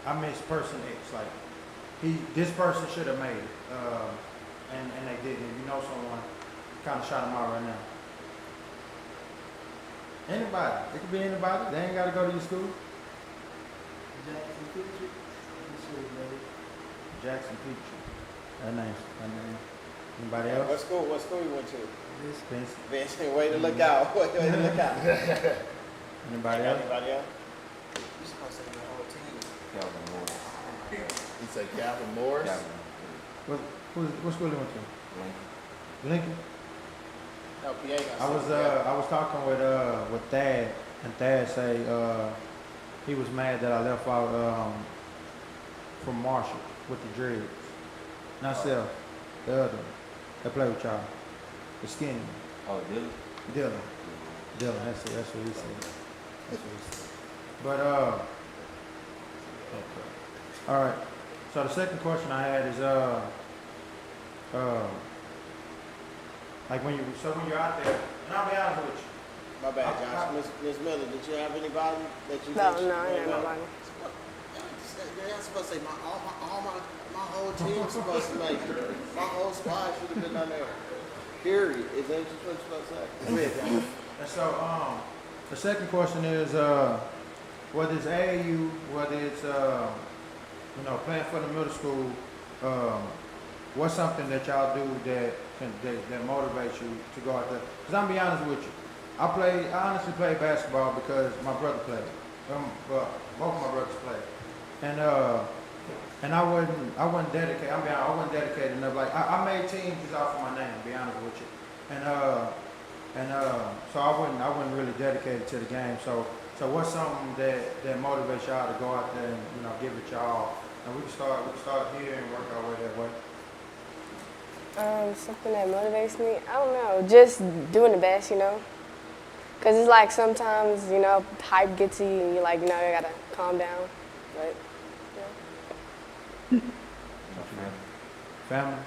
I missed person X, like this person should have made it, and they didn't. If you know someone, kind of shout them out right now. Anybody, it could be anybody. They ain't got to go to your school. Jackson Picture. Let's see, baby. Jackson Peach. That name. Anybody What else? school you went to? Vince. Vincent, way to look out. Way to look out. Anybody else? Anybody else? You supposed to have the whole team. Calvin Moore. You say Calvin Morris? Calvin. What school you went to? Lincoln. Lincoln. No, PA got I was talking with Thad, and Thad say he was mad that I left out from Marshall with the dreads. Not Self, the other one that play with y'all, the skinny one. Oh, Dylan. Dylan. That's what he said. That's what he said. But okay. All right. So the second question I had is like when you're out there, and I'll be honest with you. My bad, Josh. Miss Miller, did you have anybody that you No, think no, I ain't nobody. Y'all supposed to say my whole team's supposed to make it. My whole squad should have been on there. Period. Is that what you're supposed to say? Go ahead, Josh. And so, the second question is, whether it's AAU, whether it's, playing for the middle school, what's something that y'all do that motivates you to go out there? Because I'm be honest with you, I honestly play basketball because my brother played. Well, both of my brothers played, and I wasn't dedicated. I wasn't dedicated enough. Like I made teams just off of my name. To be honest with you, and so I wasn't really dedicated to the game. So what's something that motivates y'all to go out there and give it y'all? And we can start here and work our way that way. Something that motivates me, I don't know, just doing the best, Because it's like sometimes, hype gets to you and you're like, you gotta calm down. But, Family.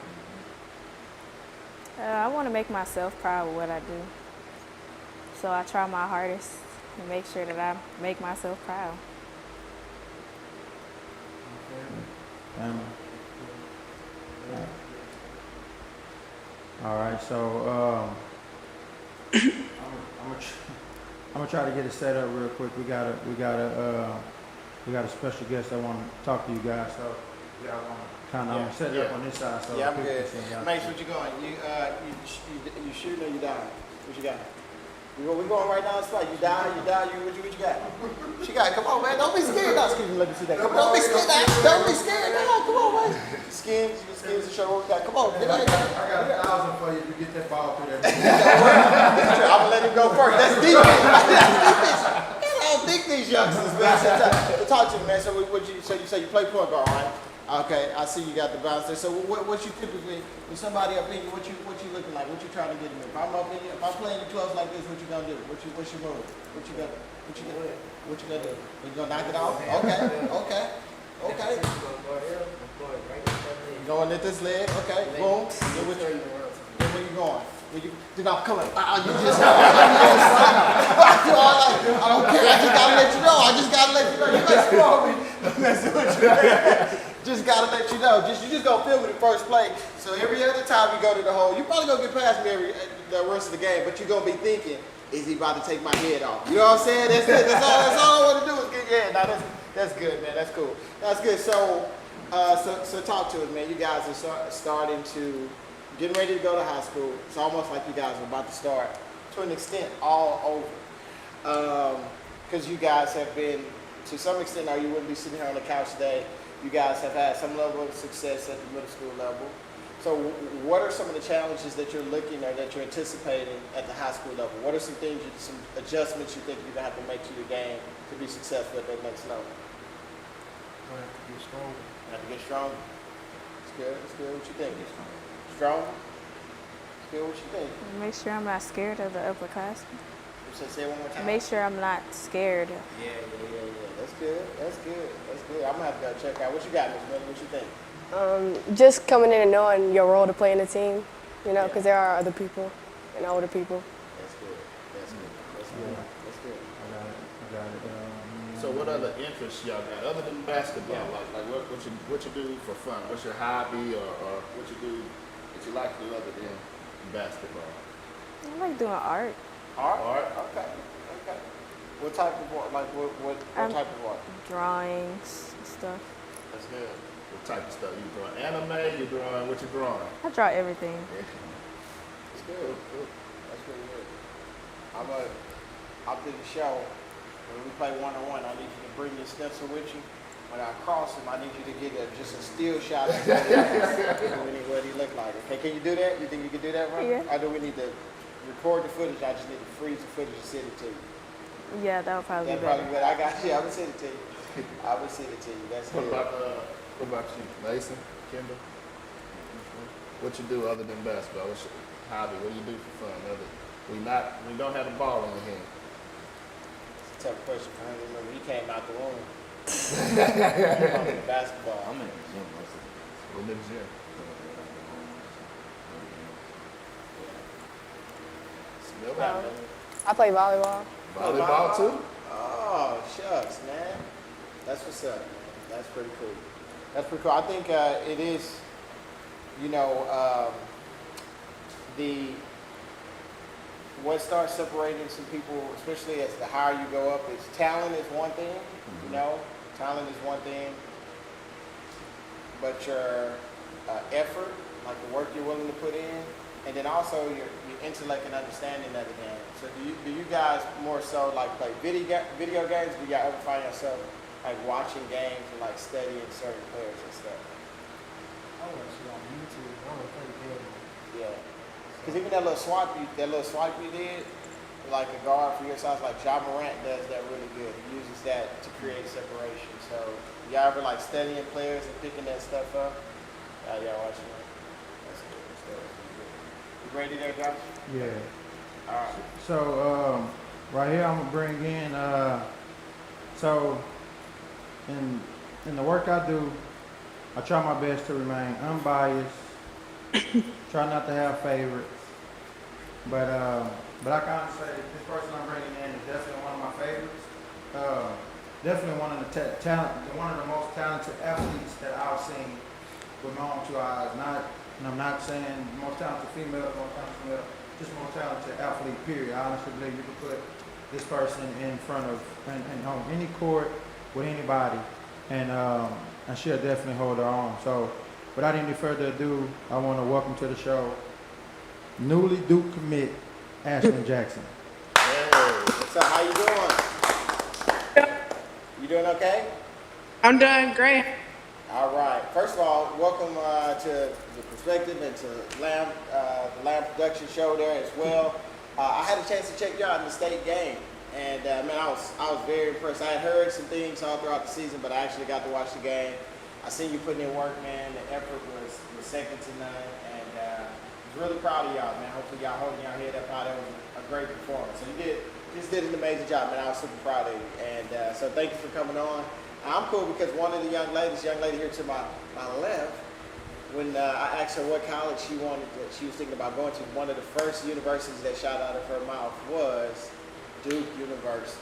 I want to make myself proud of what I do. So I try my hardest to make sure that I make myself proud. Family. All right, so I'm gonna try to get it set up real quick. We got a special guest that want to talk to you guys. So y'all want to kind of set it up on this side. So Yeah, I'm people good. can see y'all. Mace, what you going? You shooting or you dying? What you got? We going right down the spot. You die. What you got? She got. Come on, man. Don't be scared. No, excuse me. Let me see that. Don't be scared. Don't be scared. No, come on, man. Skins to show what we got. Come on, get out. I got 1,000 for you to get that ball through there. I'm gonna let him go first. That's defense. I don't think these youngsters, man. So talk to me, man. So you say you play point guard, right? Okay, I see you got the bounce there. So what you typically, when somebody up in you, what you looking like? What you trying to get in? If I'm up in you, if I'm playing you close like this, what you gonna do? What's your move? What you gonna do? You gonna knock it off? Okay. You going at this leg? Okay, boom. Then where you going? Come on. You just. I don't care. I just gotta let you know. You messing with me. I'm messing with you. Just gotta let you know. You just gonna feel me the first play. So every other time you go to the hole, you probably gonna get past me the rest of the game, but you're gonna be thinking, is he about to take my head off? You know what I'm saying? That's it. That's all I want to do is get your head. Now that's good, man. That's cool. That's good. So talk to us, man. You guys are starting to getting ready to go to high school. It's almost like you guys are about to start to an extent all over. Because you guys have been, to some extent, or you wouldn't be sitting here on the couch today. You guys have had some level of success at the middle school level. So what are some of the challenges that you're looking or that you're anticipating at the high school level? What are some things, some adjustments you think you're going to have to make to your game to be successful at that next level? I have to get stronger. You have to get stronger. It's good. What you think? Strong? It's good. What you think? Make sure I'm not scared of the upperclassmen. Say it one more time. Make sure I'm not scared. Yeah. That's good. I'm going to have to go check out. What you got, Ms. Miller? What you think? just coming in and knowing your role to play in the team, because there are other people and older people. That's good. I got it. So what other interests y'all got other than basketball? Like what you do for fun? What's your hobby or what you do that you like to do other than basketball? I like doing art. Art? Okay. What type of art? Like what type of art? Drawings and stuff. That's good. What type of stuff? You drawing anime? You drawing what you drawing? I draw everything. It's good. That's really good. After the show, when we play one-on-one, I need you to bring your stencil with you. When I cross him, I need you to get just a still shot of what he look like. Okay, can you do that? You think you can do that, right? Yeah. Or do we need to record the footage? I just need to freeze the footage and send it to you. Yeah, that would probably That's be probably better. good. I got you. I will send it to you. I will send it to you. That's What good. about you, Mason, Kendall? What you do other than basketball? What's your hobby? What do you do for fun? We don't have a ball in the hand. It's a tough question for him. Remember, he came out the womb. Basketball. I'm in the gym most of the days. In the gym. Smell that, man. I play volleyball. Volleyball too? Oh, shucks, man. That's what's up, man. That's pretty cool. That's pretty cool. I think it is, what starts separating some people, especially as the higher you go up, is talent is one thing, talent is one thing, but your effort, like the work you're willing to put in, and then also your intellect and understanding of the game. So do you guys more so like play video games? Do y'all ever find yourself like watching games and like studying certain players and stuff? I want to see on YouTube. I want to play the game. Yeah. Because even that little swipe you did, like a guard for your size, like Ja Morant does that really good. He uses that to create separation. So y'all ever like studying players and picking that stuff up? Y'all watching that? That's good. You ready there, Josh? Yeah. All right. So right here I'm gonna bring in so in the work I do, I try my best to remain unbiased. Try not to have favorites. But I can honestly say this person I'm bringing in is definitely one of my favorites. Definitely one of the most talented athletes that I've seen with my own two eyes. And I'm not saying most talented female, most talented male, just most talented athlete, period. I honestly believe you can put this person in front of, and on any court with anybody, and she'll definitely hold her own. So without any further ado, I want to welcome to the show newly Duke commit, Ashlyn Jackson. Hey, what's up? How you doing? You doing okay? I'm doing great. All right. First of all, welcome to the Perspective and to the Lamb Production Show there as well. I had a chance to check you out in the state game, and man, I was very impressed. I had heard some things all throughout the season, but I actually got to watch the game. I seen you putting in work, man. The effort was second to none, and I was really proud of y'all, man. Hopefully y'all holding y'all head up high. That was a great performance. So you did an amazing job, man. I was super proud of you, and so thank you for coming on. I'm cool because one of the young lady here to my left, when I asked her what college she was thinking about going to, one of the first universities that shot out of her mouth was Duke University.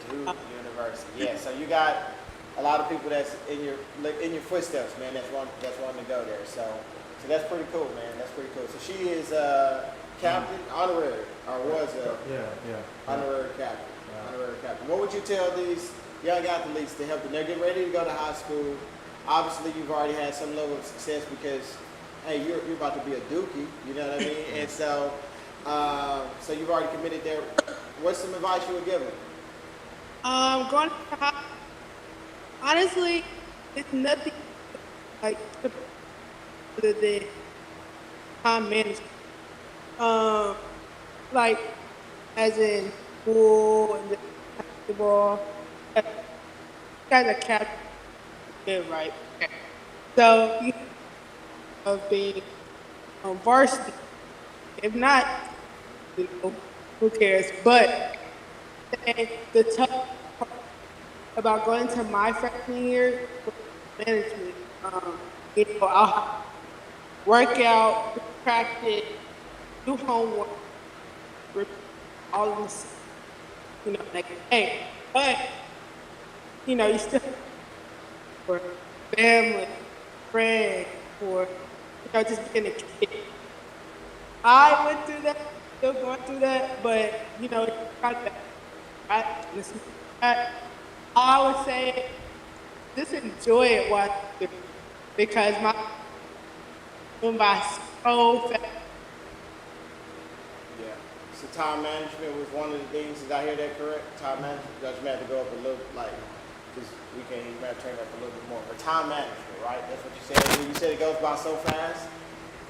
Duke University. Yeah. So you got a lot of people that's in your footsteps, man. That's wanting to go there. So that's pretty cool, man. That's pretty cool. So she is captain, honorary, or was a honorary captain. Yeah. Honorary captain. What would you tell these young athletes to help them? They're getting ready to go to high school. Obviously, you've already had some level of success because, hey, you're about to be a Dookie. You know what I mean? And so you've already committed there. What's some advice you would give them? Going to high, honestly, it's nothing like other than time management. Like as in pool and basketball. You guys are captain, good, right? Okay. So you of being on varsity. If not, who cares? But the tough part about going to my freshman year was management. I'll work out, practice, do homework, all of this, like, hey, but, you still for family, friends, or, just being a kid. I went through that, still going through that, but, I would say just enjoy it while you're because my went by so fast. Yeah. So time management was one of the things. Did I hear that correct? Time management. Because you may have to go up a little, like, because we can't even have to turn it up a little bit more. But time management, right? That's what you said. When you said it goes by so fast.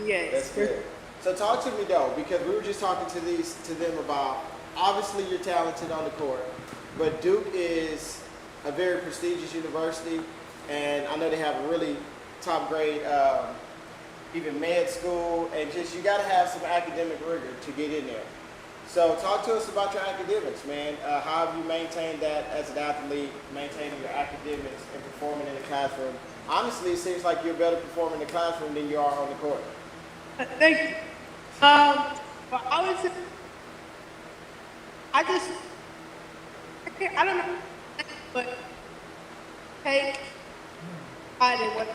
Yes. That's good. So talk to me though, because we were just talking to them about. Obviously, you're talented on the court, but Duke is a very prestigious university, and I know they have a really top grade, even med school, and just you got to have some academic rigor to get in there. So talk to us about your academics, man. How have you maintained that as an athlete, maintaining your academics and performing in the classroom? Honestly, it seems like you're better performing in the classroom than you are on the court. Thank you. But I would say, I don't know, but take pride in what I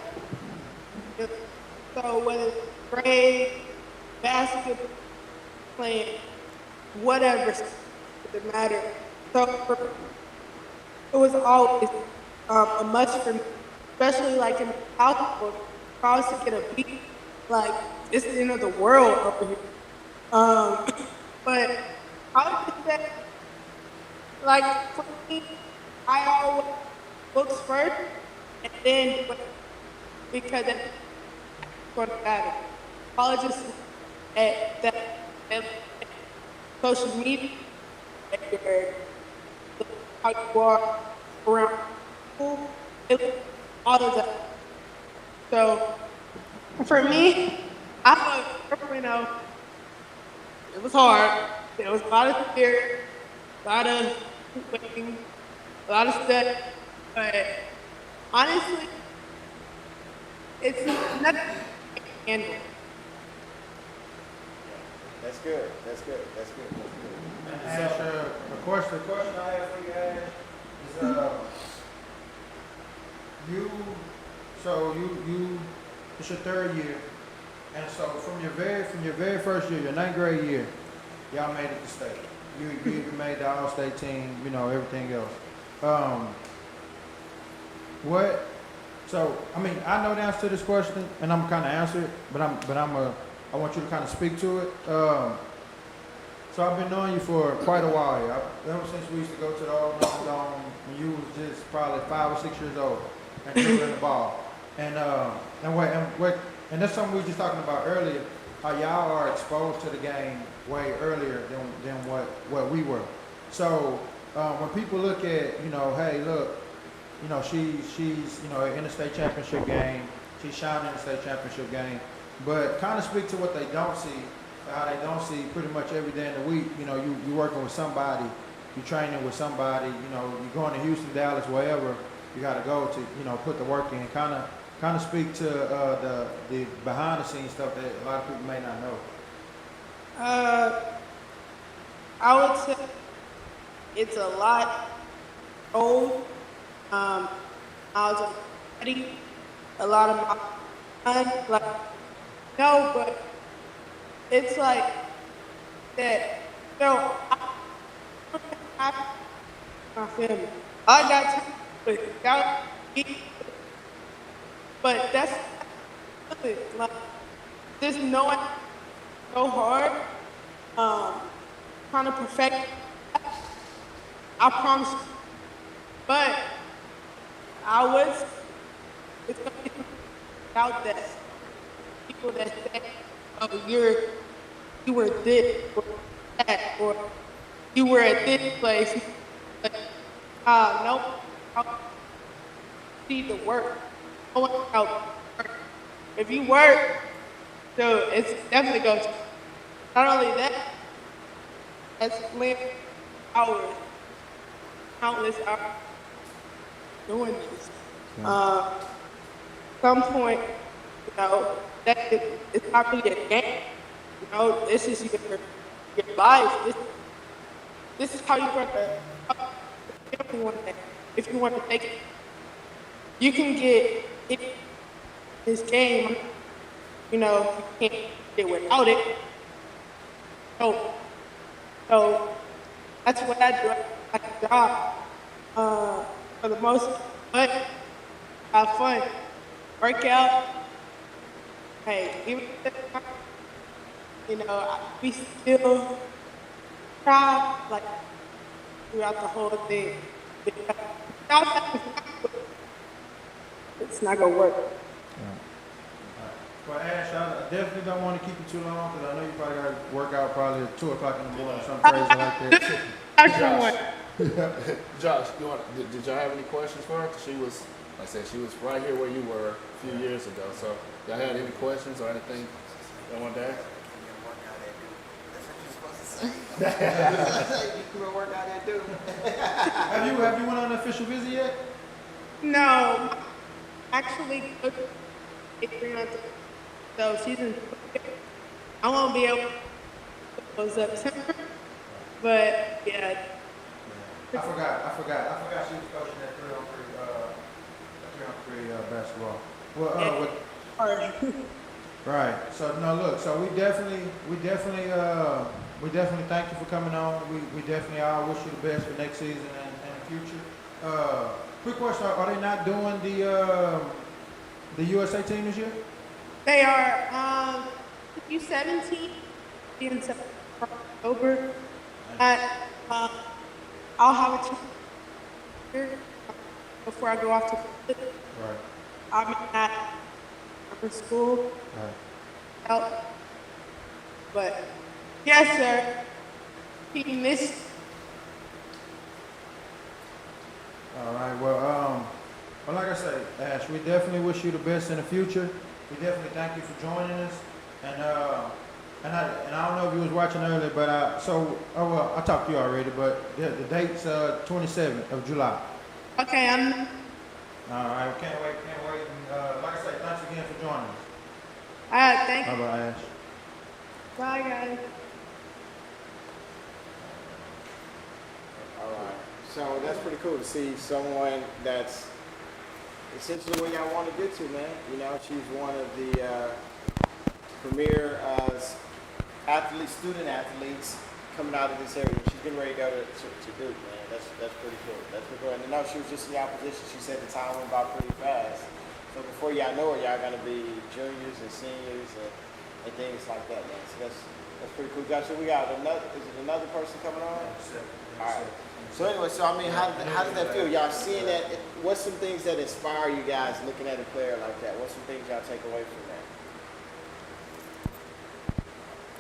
do. So whether it's grade, basketball, playing, whatever, it doesn't matter. So it was always a must for me, especially like in algebra. If I was to get a B, like it's the end of the world over here. But I would just say, like for me, I always books first, and then because that's going to matter. Colleges at that social media, and how you are around school, all of that. So for me, I thought, it was hard. There was a lot of fear, a lot of waiting, a lot of stuff. But honestly, it's nothing I can handle. That's good. That's good. That's good. That's good. And Asher, the question I have for you, Ash, is you it's your third year, and so from your very first year, your ninth grade year, y'all made it to state. You even made the all-state team, everything else. What? So I mean, I know the answer to this question, and I'm kind of answer it, but I want you to kind of speak to it. So I've been knowing you for quite a while. Ever since we used to go to the old Dome when you was just probably 5 or 6 years old and dribbling the ball. And that's something we were just talking about earlier. How y'all are exposed to the game way earlier than what we were. So when people look at hey look, she's in the state championship game. She's shining in the state championship game. But kind of speak to what they don't see. How they don't see pretty much every day in the week. You working with somebody, you training with somebody. You're going to Houston, Dallas, wherever you got to go to put the work in. Kind of speak to the behind the scenes stuff that a lot of people may not know. I would say it's a lot old. I was ready. A lot of my time, no, but it's like that. I my family. I got time with y'all, but that's good. Like just knowing so hard, trying to perfect. I promise you. But it's gonna be out that people that say, oh, you were this or that, or you were at this place. But, nope, I see the work. I want to work. If you work, so it's definitely goes. Not only that, that's hours, countless hours doing this. Some point, that it's not really a game. This is your life. This is how you're going to, if you want to take it. You can get in this game, you can't get without it. So that's what I do at the job, for the most part, but have fun. work out. Hey, even if, we still try like throughout the whole thing. Without it's not gonna work. Well, Ash, I definitely don't want to keep you too long because I know you probably got to work out probably at 2 o'clock in the morning or something crazy like that. Josh, did y'all have any questions for her? 'Cause she was, like I said, she was right here where you were a few years ago. So y'all had any questions or anything y'all wanted to ask? You can work out that dude. Have you went on an official visit yet? No, actually, Adrian, so she's in. I won't be able to September, but yeah. I forgot she was coaching at 3-on-3 basketball. Well, right. So no, look. So we definitely thank you for coming on. We definitely all wish you the best for next season and the future. Quick question: are they not doing the USA team this year? They are U17 in October. I'll have a team here before I go off to college. Right. I'm at upper school. Right. Help. But yes, sir. He missed. All right. Well, like I say, Ash, we definitely wish you the best in the future. We definitely thank you for joining us. And I don't know if you was watching earlier, but I talked to you already, but the date's 27th of July. Okay, I'm. All right. Can't wait. And, like I say, thanks again for joining us. All right, thank you. Bye bye, Ash. Bye, guys. All right. So that's pretty cool to see someone that's essentially where y'all want to get to, man. You know, she's one of the premier student athletes coming out of this area. She's getting ready to go to Duke, man. That's pretty cool. That's pretty cool. And I know she was just in y'all position. She said the time went by pretty fast. So before y'all know it, y'all gonna be juniors and seniors and things like that, man. So that's pretty cool. Joshua, we got another person coming on? All right. So anyway, so I mean, how does that feel? Y'all seeing that? What's some things that inspire you guys looking at a player like that? What's some things y'all take away from that?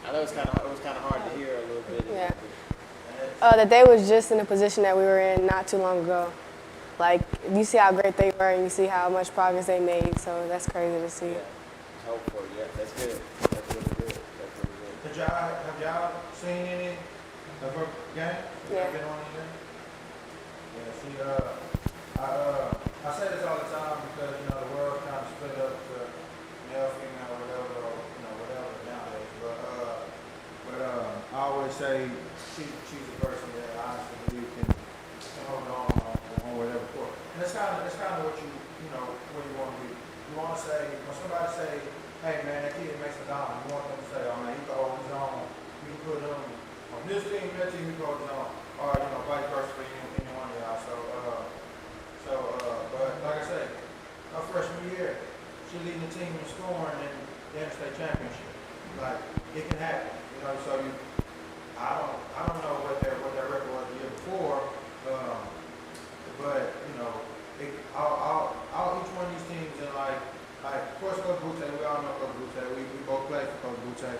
I know it was kind of hard to hear a little bit. Yeah. That they was just in the position that we were in not too long ago. Like, you see how great they were and you see how much progress they made, so that's crazy to see. Yeah. It's hopeful. Yeah, that's good. That's really good. That's really good. Have y'all seen any of her game? Yeah. Been on any game? Yeah, I say this all the time because, the world kind of split up to male, female, whatever, whatever nowadays. But I always say she's a person that I honestly believe can hold on whatever court. And that's kind of what where you want to be. You want to say, when somebody say, hey man, that kid makes a dime, you want them to say, oh man, he can hold his own. You can put him on this team, that team, he can hold his own. Or, vice versa for any one of y'all. But like I say, her freshman year, she leading the team in scoring in the interstate championship. Like, it can happen. I don't know what their record was the year before, but each one of these teams and like of course Coach Butte, we all know Coach Butte. We both played for Coach Butte.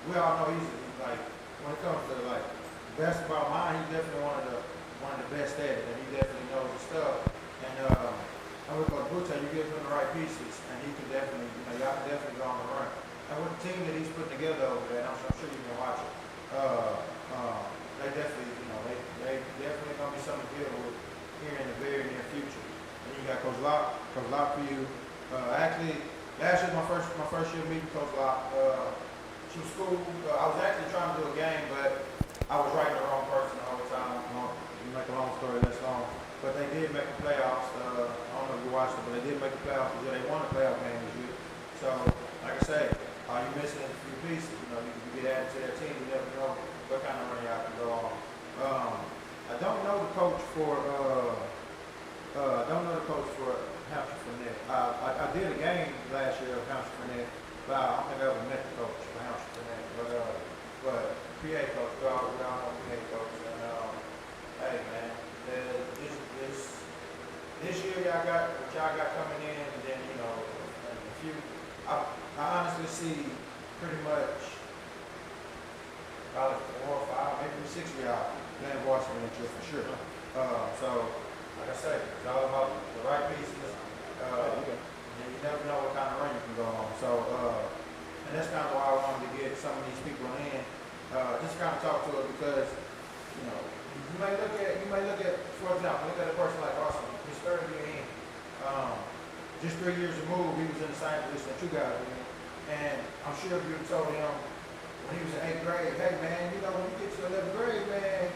We all know he's like when it comes to like basketball mind, he's definitely one of the best at it, and he definitely knows his stuff. And with Coach Butte, you give him the right pieces, and he can definitely, y'all can definitely go on the run. And with the team that he's putting together over there, and I'm sure you can watch it. They definitely, they definitely gonna be something to deal with here in the very near future. And you got Coach Locke for you. Actually, last year my first year meeting Coach Locke. She was cool. I was actually trying to do a game, but I was writing the wrong person the whole time. You make a long story less long. But they did make the playoffs. I don't know if you watched it, but they did make the playoffs. They won the playoff game this year. So, like I say, you're missing a few pieces. You get added to that team. You never know what kind of run y'all can go on. I don't know the coach for Hampshire Fournette. I Fournette. But I don't think I ever met the coach, Hamster Fournette. But PA coach, we all know PA coach. And hey man, this year y'all got what y'all got coming in, and then and a few. I honestly see pretty much probably 4 or 5, maybe 6 of y'all playing varsity next year for sure. So like I say, it's all about the right pieces. And you never know what kind of run you can go on. So and that's kind of why I wanted to get some of these people in, just kind of talk to it because you may look at, for example, look at a person like Austin, his third year in. Just 3 years removed, he was in the same position that you guys were in. And I'm sure if you told him when he was in 8th grade, hey man, when you get to 11th grade, man,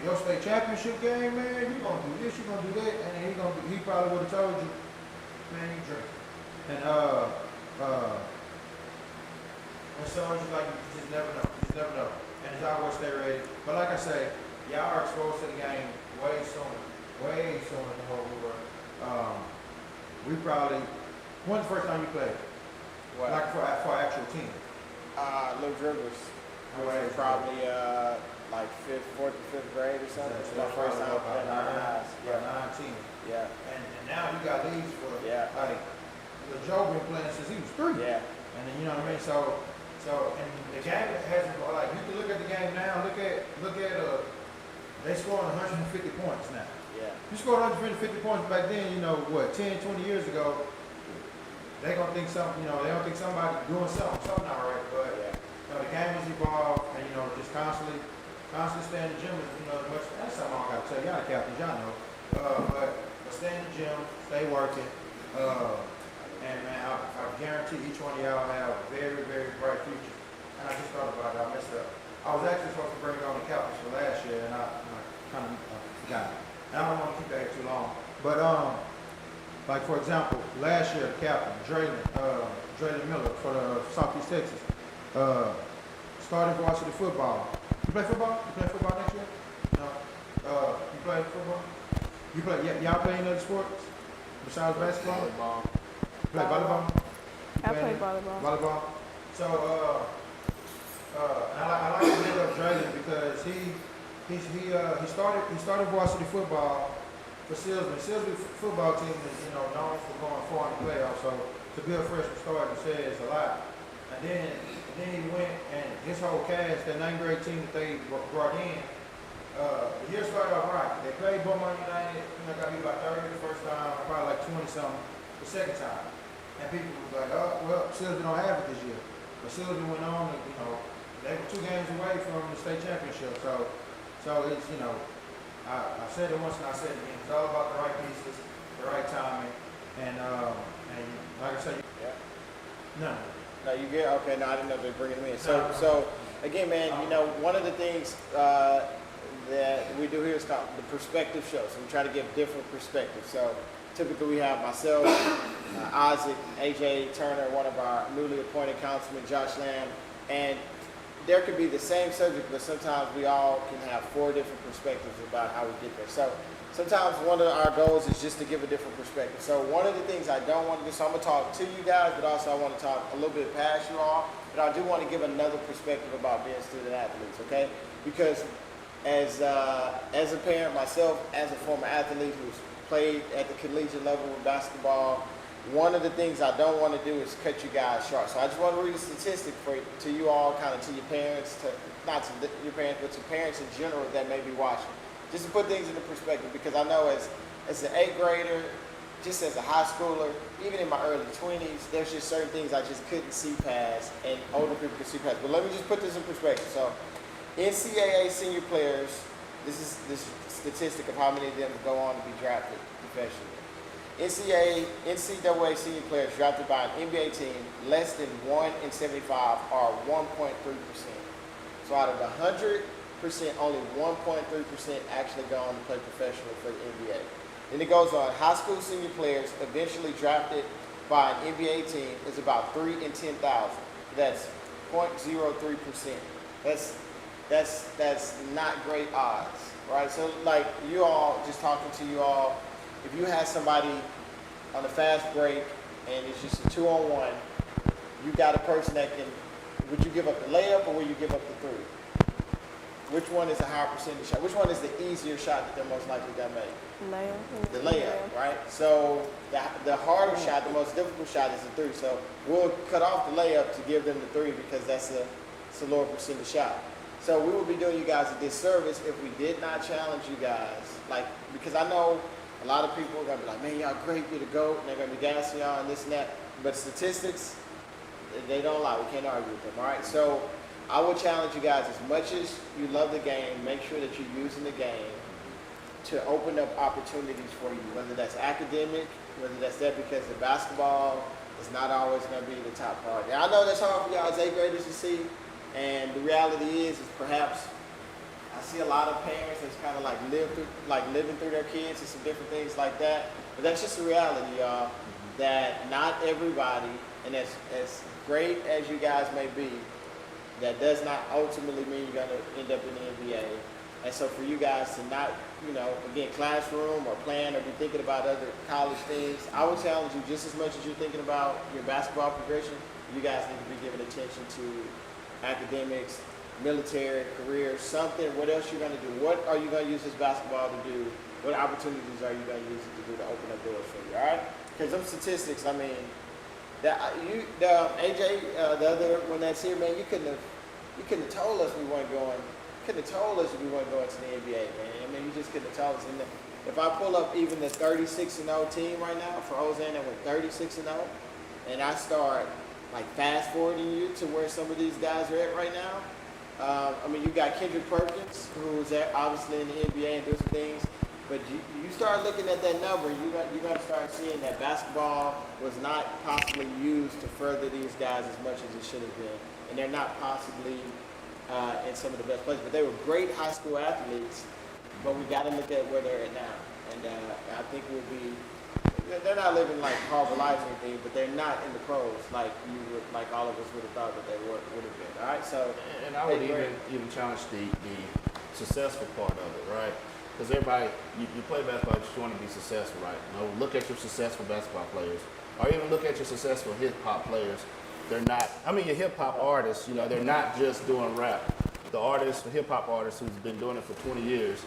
your state championship game, man, you're gonna do this, you're gonna do that, and then he probably would have told you, man, you drink. And so it's just like you just never know. And it's always stay ready. But like I say, y'all are exposed to the game way sooner than what we were. We probably, when's the first time you played? What? Like for our actual team? Little dribblers. Probably like 4th or 5th grade or something. It's my first time playing organized. Yeah, 19. Yeah. And now you got leads for like Joe been playing since he was 3. Yeah. And then you know what I mean? So and the game hasn't, like you can look at the game now, look at they scoring 150 points now. Yeah. You scored 150 points back then, 10, 20 years ago, they gonna think something, they don't think somebody doing something not right. But the game has evolved, and just constantly stay in the gym. That's something I gotta tell y'all, the captains, y'all know. But stay in the gym, stay working, and man, I guarantee each one of y'all have a very, very bright future. And I just thought about it, I messed up. I was actually supposed to bring on the captains for last year, and I kind of forgot. And I don't want to keep that here too long. But like for example, last year the captain, Draylen Miller for the Southeast Texas, started varsity football. You play football? You play football next year? No. You play football? Y'all play any other sports besides basketball? Volleyball. You play volleyball? I play volleyball. Volleyball. So I like to bring up Draylen because he started varsity football for Silsby. Silsby football team is known for going far in the playoffs. So to be a freshman starter says a lot. And then he went and his whole cast, that 9th grade team that they brought in, the year started off right. They played Beaumont United. Got beat by 30 the first time, probably like 20 something the second time. And people was like, oh well, Silsby don't have it this year. But Silsby went on and they were 2 games away from the state championship. So it's I said it once and I said it again. It's all about the right pieces, the right timing, and like I said, no. No, you get okay. No, I didn't know they were bringing them in. So again, man, one of the things that we do here is called the perspective show. So we try to give different perspectives. So typically we have myself, Isaac, AJ Turner, one of our newly appointed councilmen, Josh Lamb, and there could be the same subject, but sometimes we all can have 4 different perspectives about how we get there. So sometimes one of our goals is just to give a different perspective. So one of the things I don't want to do, so I'm going to talk to you guys, but also I want to talk a little bit past you all, but I do want to give another perspective about being student athletes, okay? Because as a parent myself, as a former athlete who's played at the collegiate level with basketball, one of the things I don't want to do is cut you guys short. So I just want to read a statistic to you all, kind of to your parents, not to your parents, but to parents in general that may be watching. Just to put things into perspective, because I know as an 8th grader, just as a high schooler, even in my early 20s, there's just certain things I just couldn't see past, and older people could see past. But let me just put this in perspective. So NCAA senior players, this is this statistic of how many of them go on to be drafted professionally. NCAA senior players drafted by an NBA team, less than 1 in 75 are 1.3%. So out of 100%, only 1.3% actually go on to play professionally for the NBA. Then it goes on, high school senior players eventually drafted by an NBA team is about 3 in 10,000. That's 0.03%. That's not great odds, right? So like you all, just talking to you all, if you had somebody on a fast break and it's just a 2-on-1, you got a person that can, would you give up the layup or would you give up the three? Which one is a higher percentage shot? Which one is the easier shot that they're most likely going to make? Layup. The layup, right? So the harder shot, the most difficult shot is the three. So we'll cut off the layup to give them the three because it's a lower percentage shot. So we would be doing you guys a disservice if we did not challenge you guys. Like, because I know a lot of people are going to be like, man, y'all great, you're the GOAT, and they're going to be gassing y'all and this and that. But statistics, they don't lie. We can't argue with them, all right? So I will challenge you guys, as much as you love the game, make sure that you're using the game to open up opportunities for you, whether that's academic, whether that's that, because the basketball is not always going to be the top priority. Now, I know that's hard for y'all as 8th graders to see, and the reality is perhaps I see a lot of parents that's kind of like living through their kids and some different things like that. But that's just the reality, y'all, that not everybody, and as great as you guys may be, that does not ultimately mean you're going to end up in the NBA. And so for you guys to not, again, classroom or plan or be thinking about other college things, I would challenge you just as much as you're thinking about your basketball progression, you guys need to be giving attention to academics, military, career, something. What else you're going to do? What are you going to use this basketball to do? What opportunities are you going to use it to do to open up doors for you, all right? Because them statistics, I mean, AJ, the other one that's here, man, you couldn't have told us we weren't going. Couldn't have told us we weren't going to the NBA, man. I mean, you just couldn't have told us. And if I pull up even the 36-0 team right now for Hosanna, that went 36-0, and I start like fast forwarding you to where some of these guys are at right now. I mean, you got Kendrick Perkins, who's obviously in the NBA and doing some things. But you start looking at that number, you're going to start seeing that basketball was not possibly used to further these guys as much as it should have been. And they're not possibly in some of the best places. But they were great high school athletes, but we got to look at where they're at now. And I think they're not living like horrible lives or anything, but they're not in the pros like all of us would have thought that they would have been. All right, so. And I would even challenge the successful part of it, right? Because everybody, you play basketball, you want to be successful, right? Look at your successful basketball players, or even look at your successful hip hop players. They're not. I mean, your hip hop artists, they're not just doing rap. The artists, the hip hop artists who's been doing it for 20 years,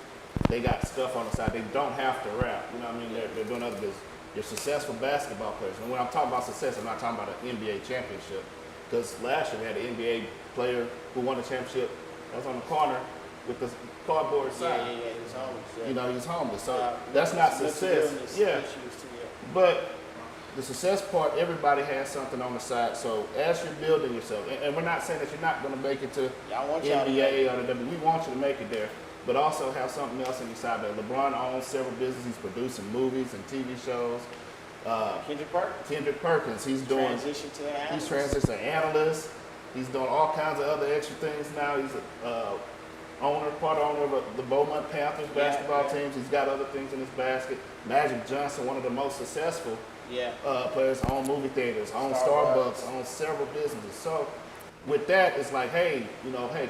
they got stuff on the side. They don't have to rap. You know what I mean? They're doing other business. Your successful basketball players, and when I'm talking about success, I'm not talking about an NBA championship. Because last year we had an NBA player who won the championship. That was on the corner with the cardboard sign. Yeah, he was homeless. Yeah. He was homeless. So that's not success. Yeah. But the success part, everybody has something on the side. So as you're building yourself, and we're not saying that you're not going to make it to NBA or the W. We want you to make it there, but also have something else on your side. There. LeBron owns several businesses. He's producing movies and TV shows. Kendrick Perkins. He's transitioned to analyst. He's doing all kinds of other extra things now. He's a part owner of the Beaumont Panthers basketball teams. He's got other things in his basket. Magic Johnson, one of the most successful players, own movie theaters, own Starbucks, own several businesses. So with that, it's like, hey,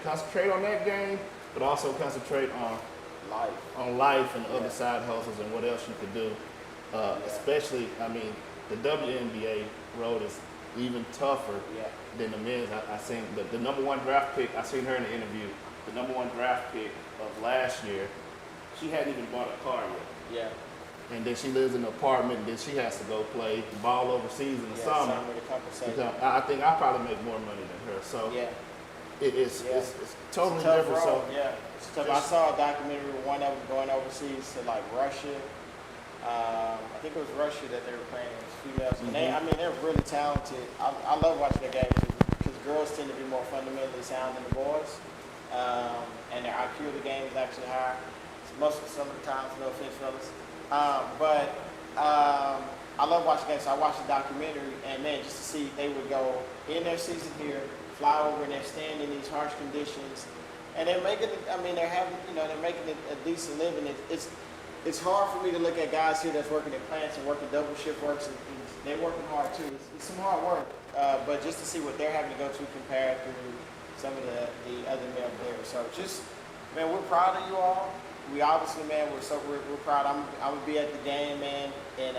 concentrate on that game, but also concentrate on life and other side hustles and what else you could do. Especially, I mean, the WNBA road is even tougher than the men's. I seen the number one draft pick. I seen her in the interview. The number one draft pick of last year, she hadn't even bought a car yet. Yeah. And then she lives in an apartment, and then she has to go play ball overseas in the summer. I think I probably make more money than her. So it's totally different. So it's tough. I saw a documentary, one of them going overseas to like Russia. I think it was Russia that they were playing as females. And they're really talented. I love watching their games because girls tend to be more fundamentally sound than the boys. And their IQ of the game is actually higher. Some of the times, no offense, fellas. But I love watching games. So I watched the documentary, and man, just to see they would go in their season here, fly over, and they're staying in these harsh conditions, and they're making it. I mean, they're making it a decent living. It's hard for me to look at guys here that's working at plants and working double shift works, and they're working hard too. It's some hard work, but just to see what they're having to go to compared to some of the other male players. So just, man, we're proud of you all. We obviously, man, we're proud. I'm gonna be at the game, man, in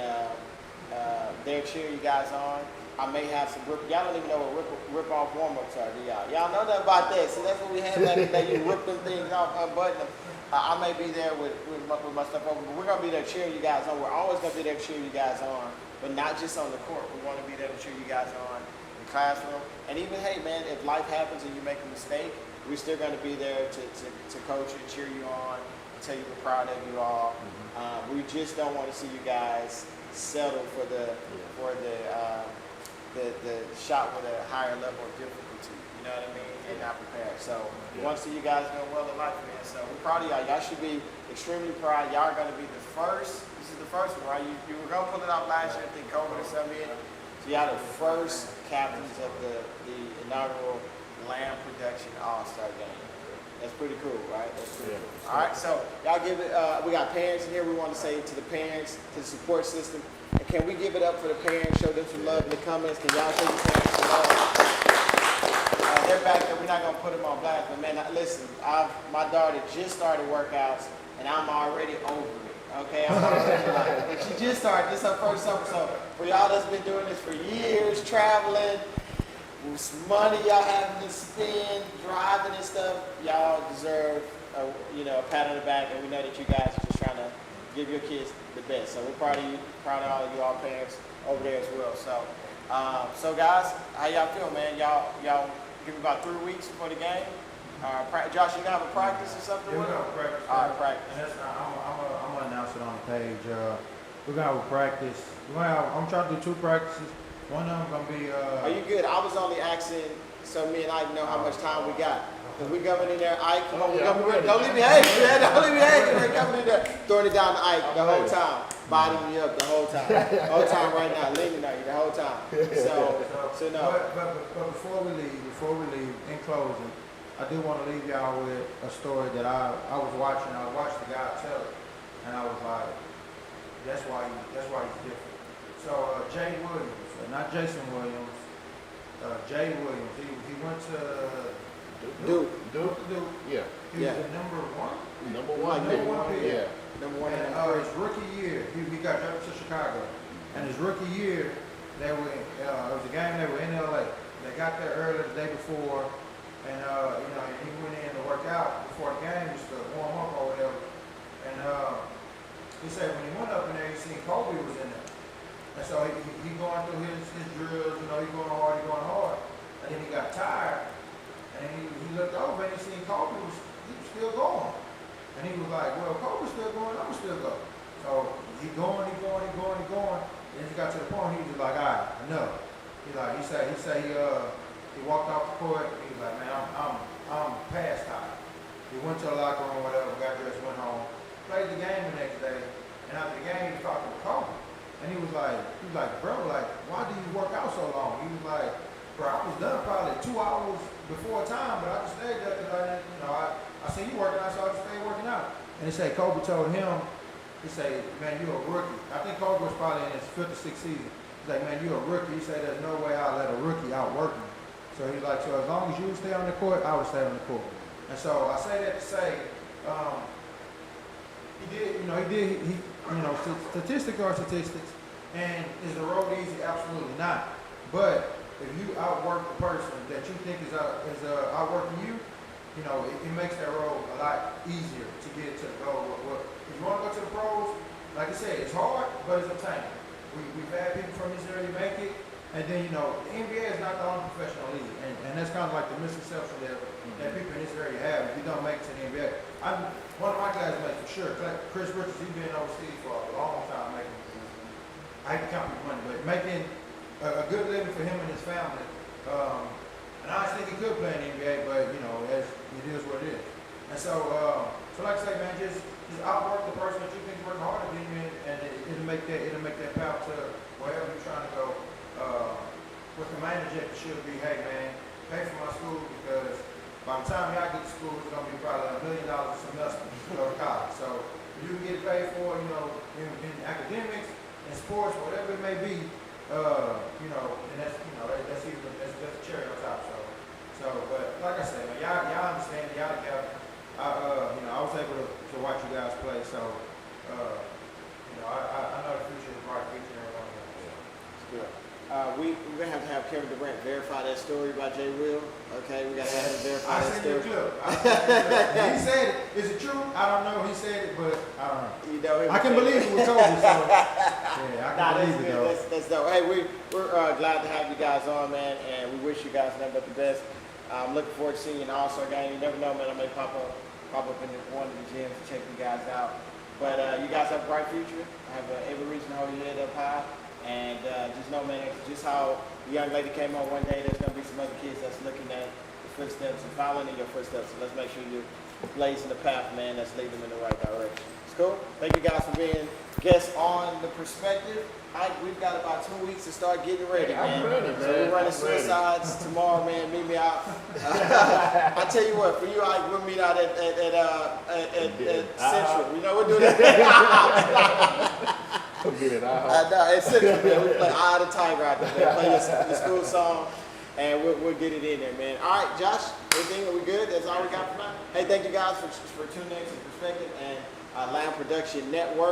there to cheer you guys on. I may have some y'all don't even know what rip off warm-ups are, do y'all? Y'all know nothing about that. So that's what we had back in the day. You rip them things off, unbutton them. I may be there with my stuff over, but we're going to be there cheering you guys on. We're always going to be there cheering you guys on, but not just on the court. We want to be there to cheer you guys on in the classroom. And even, hey, man, if life happens and you make a mistake, we're still going to be there to coach you, cheer you on, and tell you we're proud of you all. We just don't want to see you guys settle for the shot with a higher level of difficulty. You know what I mean? And not prepared. So we want to see you guys doing well in life, man. So we're proud of y'all. Y'all should be extremely proud. Y'all are going to be the first. This is the first one, right? You were going to pull it out last year. I think COVID or something. So y'all the first captains of the inaugural Lamb Production All-Star Game. That's pretty cool, right? That's pretty cool. All right, so y'all give it, we got parents in here. We want to say to the parents, to the support system, and can we give it up for the parents, show them some love in the comments? Can y'all show your parents some love? They're back there. We're not going to put them on blast, but man, listen, my daughter just started workouts, and I'm already over it. Okay, I'm already like, and she just started. This is her first summer, so for y'all that's been doing this for years, traveling, with money y'all having to spend, driving and stuff, y'all deserve a pat on the back, and we know that you guys are just trying to give your kids the best. So we're proud of you, proud of all of you all parents over there as well. So guys, how y'all feel, man? Y'all give me about 3 weeks before the game. Josh, you gonna have a practice or something? Yeah, we're gonna practice. All right, practice. And that's I'm gonna announce it on the page. We're gonna have a practice. I'm trying to do 2 practices. One of them gonna be. Are you good? I was only asking so me and Ike know how much time we got. Cause we coming in there, Ike. Come on, don't leave me hanging, man. Don't leave me hanging. We're coming in there, throwing it down to Ike the whole time, bodying me up the whole time, right now, leaning on you the whole time. So no. But before we leave, in closing, I do want to leave y'all with a story that I was watching. I watched the guy tell it, and I was like, that's why he's different. So Jay Williams, not Jason Williams, Jay Williams. He went to Duke. Yeah. He was the number one. Number one pick. Yeah. Number one. And his rookie year, he got drafted to Chicago. And his rookie year, it was a game they were in LA. They got there early the day before, and he went in to work out before the game just to warm up or whatever. And he said when he went up in there, he seen Kobe was in there. And so he going through his drills, he going hard. And then he got tired, and he looked over and he seen Kobe was still going. And he was like, well, Kobe's still going, I'm still going. So he going. Then he got to the point, he was just like, all right, enough. He said he walked off the court, and he was like, man, I'm past tired. He went to the locker room, whatever, got dressed, went home, played the game the next day, and after the game, he was talking to Kobe. And he was like, bro, like, why do you work out so long? He was like, bro, I was done probably 2 hours before time, but I just stayed there because I seen you working out, so I just stayed working out. And he said Kobe told him, he said, man, you're a rookie. I think Kobe was probably in his 5th or 6th season. He's like, man, you're a rookie. He said, there's no way I'll let a rookie outwork me. So he's like, so as long as you stay on the court, I would stay on the court. And so I say that to say, statistics are statistics. And is the road easy? Absolutely not. But if you outwork the person that you think is outworking you, it makes that road a lot easier to get to the goal. If you want to go to the pros, like I said, it's hard, but it's obtainable. We've had people from this area make it, and then the NBA is not the only professional league, and that's kind of like the misconception that people in this area have. If you don't make it to the NBA, one of my guys made for sure. Chris Richards, he's been overseas for a long time making. I hate to count his money, but making a good living for him and his family. And I think he could play in the NBA, but as it is what it is. And so like I say, man, just outwork the person that you think is working harder than you, and it'll make that path to wherever you're trying to go. With the main objective should be, hey man, pay for my school, because by the time y'all get to school, it's gonna be probably $1 million a semester to go to college. So if you can get it paid for, in academics, in sports, whatever it may be, and that's a cherry on top. So, but like I said, man, y'all understand, y'all together. I was able to watch you guys play, so I know the future is bright for each and every one of them. So we're gonna have Kevin Durant verify that story about Jay Will. Okay, we gotta have him verify I that seen your story. clip. I seen your clip. He said it. Is it true? I don't know. He said it, but I don't know. You know him. I can believe it was Kobe, so yeah, I can Nah, that's believe it good. though. That's dope. Hey, we're glad to have you guys on, man, and we wish you guys nothing but the best. I'm looking forward to seeing you in the All-Star game. You never know, man. I may pop up in one of the gyms to check you guys out. But you guys have a bright future. I have every reason to hold your head up high. And just know, man, just how the young lady came on one day, there's going to be some other kids that's looking at the footsteps and following in your footsteps. So let's make sure you're blazing the path, man, that's leading them in the right direction. It's cool. Thank you guys for being guests on The Perspective. We've got about 2 weeks to start getting ready, man. I'm ready, So man. we're running I'm ready. suicides tomorrow, man. Meet me out. I tell you what, for you, we'll meet out at Central. You know, we'll do that. Go get it out. At Central, man. We play Eye of the Tiger out there. Play your school song, and we'll get it in there, man. All right, Josh, everything, are we good? That's all we got for now? Hey, thank you guys for tuning in to The Perspective and Lamb Production Network.